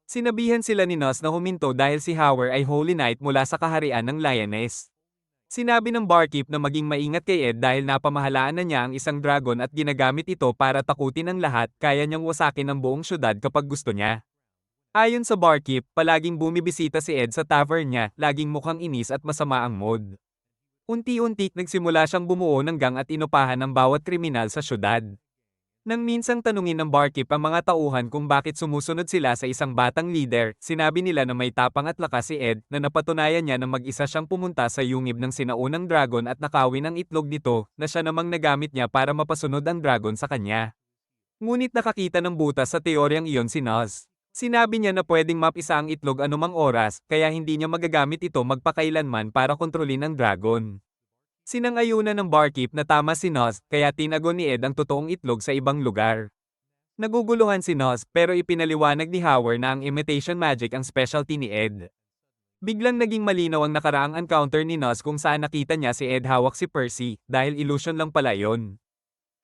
Sinabihan sila ni Nos na huminto dahil si Howard ay Holy Knight mula sa kaharian ng Lioness. Sinabi ng barkeep na maging maingat kay Ed dahil napamahalaan na niya ang isang dragon at ginagamit ito para takutin ang lahat, kaya niyang wasakin ang buong syudad kapag gusto niya. Ayon sa barkeep, palaging bumibisita si Ed sa tavern niya, laging mukhang inis at masama ang mood. Unti-unti nagsimula siyang bumuo ng gang at inupahan ng bawat kriminal sa syudad. Nang minsang tanungin ng barkeep ang mga tauhan kung bakit sumusunod sila sa isang batang leader, sinabi nila na may tapang at lakas si Ed na napatunayan niya na mag-isa siyang pumunta sa yungib ng sinaunang dragon at nakawin ang itlog nito na siya namang nagamit niya para mapasunod ang dragon sa kanya. Ngunit nakakita ng butas sa teoryang iyon si Nos. Sinabi niya na pwedeng mapisa ang itlog anumang oras kaya hindi niya magagamit ito magpakailanman para kontrolin ang dragon. Sinangayunan ng barkeep na tama si Nos, kaya tinago ni Ed ang totoong itlog sa ibang lugar. Naguguluhan si Nos pero ipinaliwanag ni Howard na ang imitation magic ang specialty ni Ed. Biglang naging malinaw ang nakaraang encounter ni Nos kung saan nakita niya si Ed hawak si Percy dahil illusion lang pala yon.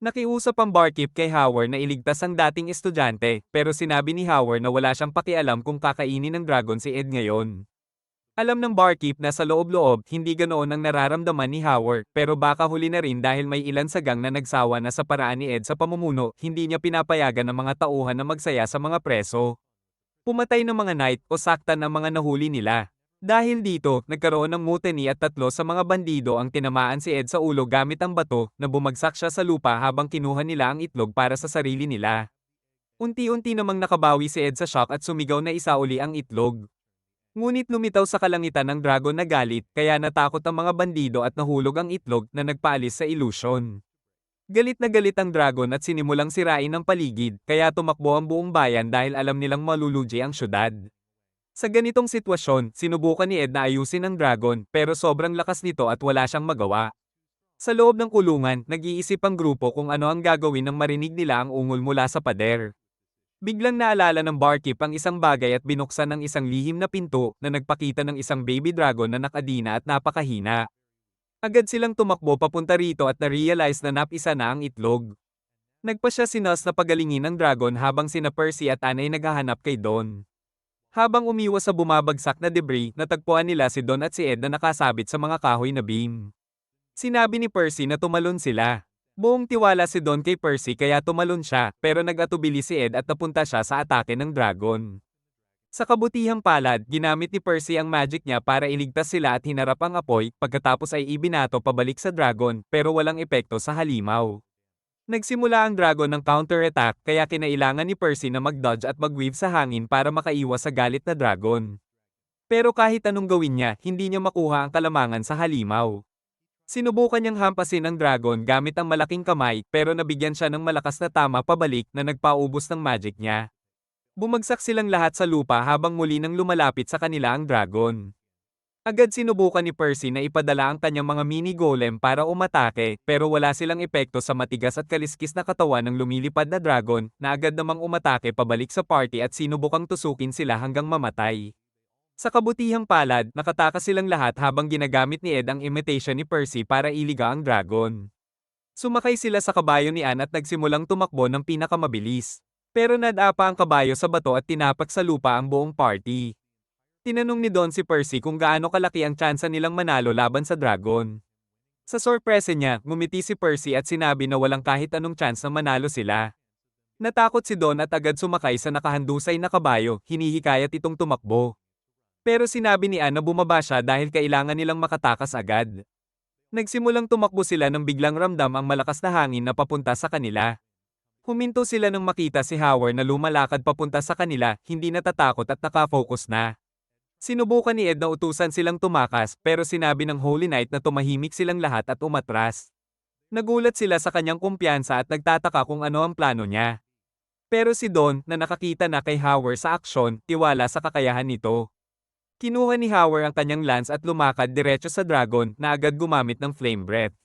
Nakiusap ang barkeep kay Howard na iligtas ang dating estudyante pero sinabi ni Howard na wala siyang pakialam kung kakainin ng dragon si Ed ngayon. Alam ng barkeep na sa loob-loob hindi ganoon ang nararamdaman ni Howard pero baka huli na rin dahil may ilan sa gang na nagsawa na sa paraan ni Ed sa pamumuno, hindi niya pinapayagan ng mga tauhan na magsaya sa mga preso. Pumatay ng mga knight o saktan ang mga nahuli nila. Dahil dito, nagkaroon ng mutiny at 3 sa mga bandido ang tinamaan si Ed sa ulo gamit ang bato na bumagsak siya sa lupa habang kinuha nila ang itlog para sa sarili nila. Unti-unti namang nakabawi si Ed sa shock at sumigaw na isa uli ang itlog. Ngunit lumitaw sa kalangitan ng dragon na galit, kaya natakot ang mga bandido at nahulog ang itlog na nagpaalis sa illusion. Galit na galit ang dragon at sinimulang sirain ang paligid, kaya tumakbo ang buong bayan dahil alam nilang malulugi ang syudad. Sa ganitong sitwasyon, sinubukan ni Ed na ayusin ang dragon, pero sobrang lakas nito at wala siyang magawa. Sa loob ng kulungan, nag-iisip ang grupo kung ano ang gagawin nang marinig nila ang ungol mula sa pader. Biglang naalala ng barkeep ang isang bagay at binuksan ng isang lihim na pinto na nagpakita ng isang baby dragon na nakadina at napakahina. Agad silang tumakbo papunta rito at na-realize na napisa na ang itlog. Nagpasya si Nos na pagalingin ang dragon habang sina Percy at Anne ay naghahanap kay Don. Habang umiwas sa bumabagsak na debris, natagpuan nila si Don at si Ed na nakasabit sa mga kahoy na beam. Sinabi ni Percy na tumalon sila. Buong tiwala si Don kay Percy kaya tumalon siya, pero nag-atubili si Ed at napunta siya sa atake ng dragon. Sa kabutihang palad, ginamit ni Percy ang magic niya para iligtas sila at hinarap ang apoy, pagkatapos ay ibinato pabalik sa dragon, pero walang epekto sa halimaw. Nagsimula ang dragon ng counter-attack kaya kinailangan ni Percy na mag-dodge at mag-weave sa hangin para makaiwas sa galit na dragon. Pero kahit anong gawin niya, hindi niya makuha ang kalamangan sa halimaw. Sinubukan niyang hampasin ang dragon gamit ang malaking kamay pero nabigyan siya ng malakas na tama pabalik na nagpaubos ng magic niya. Bumagsak silang lahat sa lupa habang muli nang lumalapit sa kanila ang dragon. Agad sinubukan ni Percy na ipadala ang kanyang mga mini-golem para umatake, pero wala silang epekto sa matigas at kaliskis na katawan ng lumilipad na dragon, na agad namang umatake pabalik sa party at sinubukang tusukin sila hanggang mamatay. Sa kabutihang palad, nakatakas silang lahat habang ginagamit ni Ed ang imitation ni Percy para iliga ang dragon. Sumakay sila sa kabayo ni Anne at nagsimulang tumakbo ng pinakamabilis. Pero nadapa ang kabayo sa bato at tinapak sa lupa ang buong party. Tinanong ni Don si Percy kung gaano kalaki ang tsansa nilang manalo laban sa dragon. Sa sorpresa niya, ngumiti si Percy at sinabi na walang kahit anong chance na manalo sila. Natakot si Don at agad sumakay sa nakahandusay na kabayo, hinihikayat itong tumakbo. Pero sinabi ni Anne na bumaba siya dahil kailangan nilang makatakas agad. Nagsimulang tumakbo sila nang biglang ramdam ang malakas na hangin na papunta sa kanila. Huminto sila nang makita si Howard na lumalakad papunta sa kanila, hindi natatakot at nakafocus na. Sinubukan ni Ed na utusan silang tumakas, pero sinabi ng Holy Knight na tumahimik silang lahat at umatras. Nagulat sila sa kanyang kumpiyansa at nagtataka kung ano ang plano niya. Pero si Don, na nakakita na kay Howard sa aksyon, tiwala sa kakayahan nito. Kinuha ni Howard ang kanyang lance at lumakad diretso sa dragon na agad gumamit ng flame breath.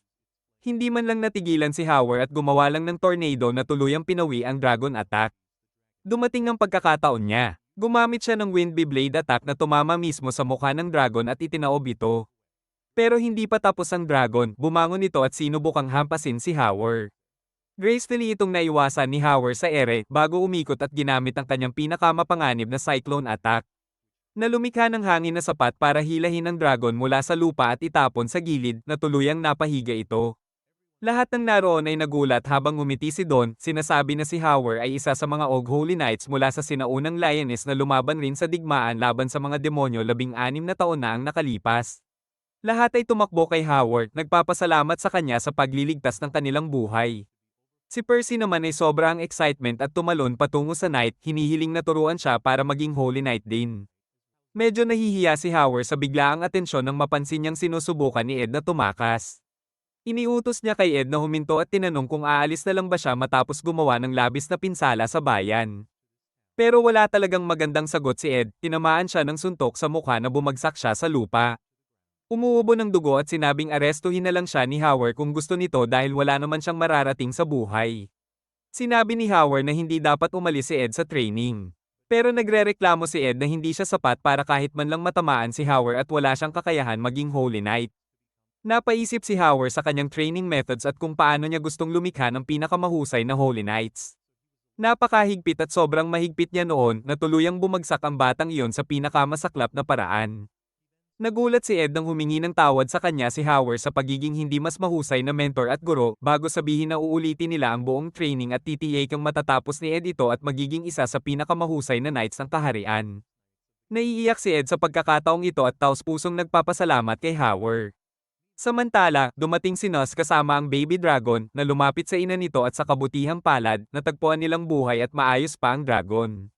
Hindi man lang natigilan si Howard at gumawa lang ng tornado na tuluyang pinawi ang dragon attack. Dumating ang pagkakataon niya. Gumamit siya ng Wind Blade attack na tumama mismo sa mukha ng dragon at itinaob ito. Pero hindi pa tapos ang dragon, bumangon ito at sinubukang hampasin si Howard. Gracefully itong naiwasan ni Howard sa ere bago umikot at ginamit ang kanyang pinakamapanganib na cyclone attack. Na lumikha ng hangin na sapat para hilahin ang dragon mula sa lupa at itapon sa gilid na tuluyang napahiga ito. Lahat ng naroon ay nagulat habang ngumiti si Don, sinasabi na si Howard ay isa sa mga Holy Knights mula sa sinaunang Lioness na lumaban rin sa digmaan laban sa mga demonyo 16 na taon na ang nakalipas. Lahat ay tumakbo kay Howard, nagpapasalamat sa kanya sa pagliligtas ng kanilang buhay. Si Percy naman ay sobrang excitement at tumalon patungo sa Knight, hinihiling na turuan siya para maging Holy Knight din. Medyo nahihiya si Howard sa biglaang atensyon nang mapansin niyang sinusubukan ni Ed na tumakas. Iniutos niya kay Ed na huminto at tinanong kung aalis na lang ba siya matapos gumawa ng labis na pinsala sa bayan. Pero wala talagang magandang sagot si Ed, tinamaan siya ng suntok sa mukha na bumagsak siya sa lupa. Umuubo ng dugo at sinabing arestuhin na lang siya ni Howard kung gusto nito dahil wala naman siyang mararating sa buhay. Sinabi ni Howard na hindi dapat umalis si Ed sa training. Pero nagrereklamo si Ed na hindi siya sapat para kahit man lang matamaan si Howard at wala siyang kakayahan maging Holy Knight. Napaisip si Howard sa kanyang training methods at kung paano niya gustong lumikha ng pinakamahusay na Holy Knights. Napakahigpit at sobrang mahigpit niya noon na tuluyang bumagsak ang batang iyon sa pinakamasaklap na paraan. Nagulat si Ed nang humingi ng tawad sa kanya si Howard sa pagiging hindi mas mahusay na mentor at guro bago sabihin na uulitin nila ang buong training at titiyakang matatapos ni Ed ito at magiging isa sa pinakamahusay na knights ng kaharian. Naiiyak si Ed sa pagkakataong ito at taos-pusong nagpapasalamat kay Howard. Samantala, dumating si Nus kasama ang baby dragon na lumapit sa ina nito at sa kabutihang palad, natagpuan nilang buhay at maayos pa ang dragon.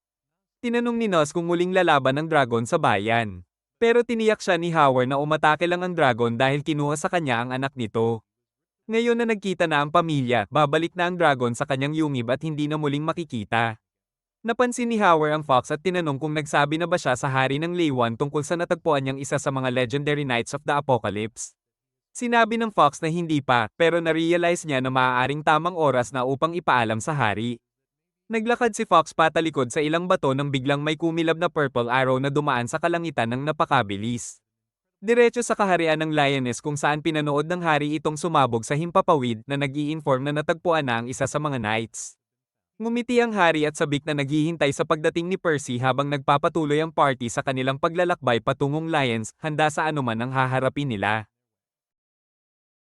Tinanong ni Nus kung muling lalaban ang dragon sa bayan. Pero tiniyak siya ni Howard na umatake lang ang dragon dahil kinuha sa kanya ang anak nito. Ngayon na nagkita na ang pamilya, babalik na ang dragon sa kanyang yungib at hindi na muling makikita. Napansin ni Howard ang fox at tinanong kung nagsabi na ba siya sa hari ng Leywan tungkol sa natagpuan niyang isa sa mga legendary knights of the apocalypse. Sinabi ng fox na hindi pa, pero na-realize niya na maaaring tamang oras na upang ipaalam sa hari. Naglakad si Fox patalikod sa ilang bato nang biglang may kumilab na purple arrow na dumaan sa kalangitan ng napakabilis. Diretso sa kaharian ng Lioness kung saan pinanood ng hari itong sumabog sa himpapawid na nag-i-inform na natagpuan na ang isa sa mga knights. Ngumiti ang hari at sabik na naghihintay sa pagdating ni Percy habang nagpapatuloy ang party sa kanilang paglalakbay patungong Lions, handa sa anuman ang haharapin nila.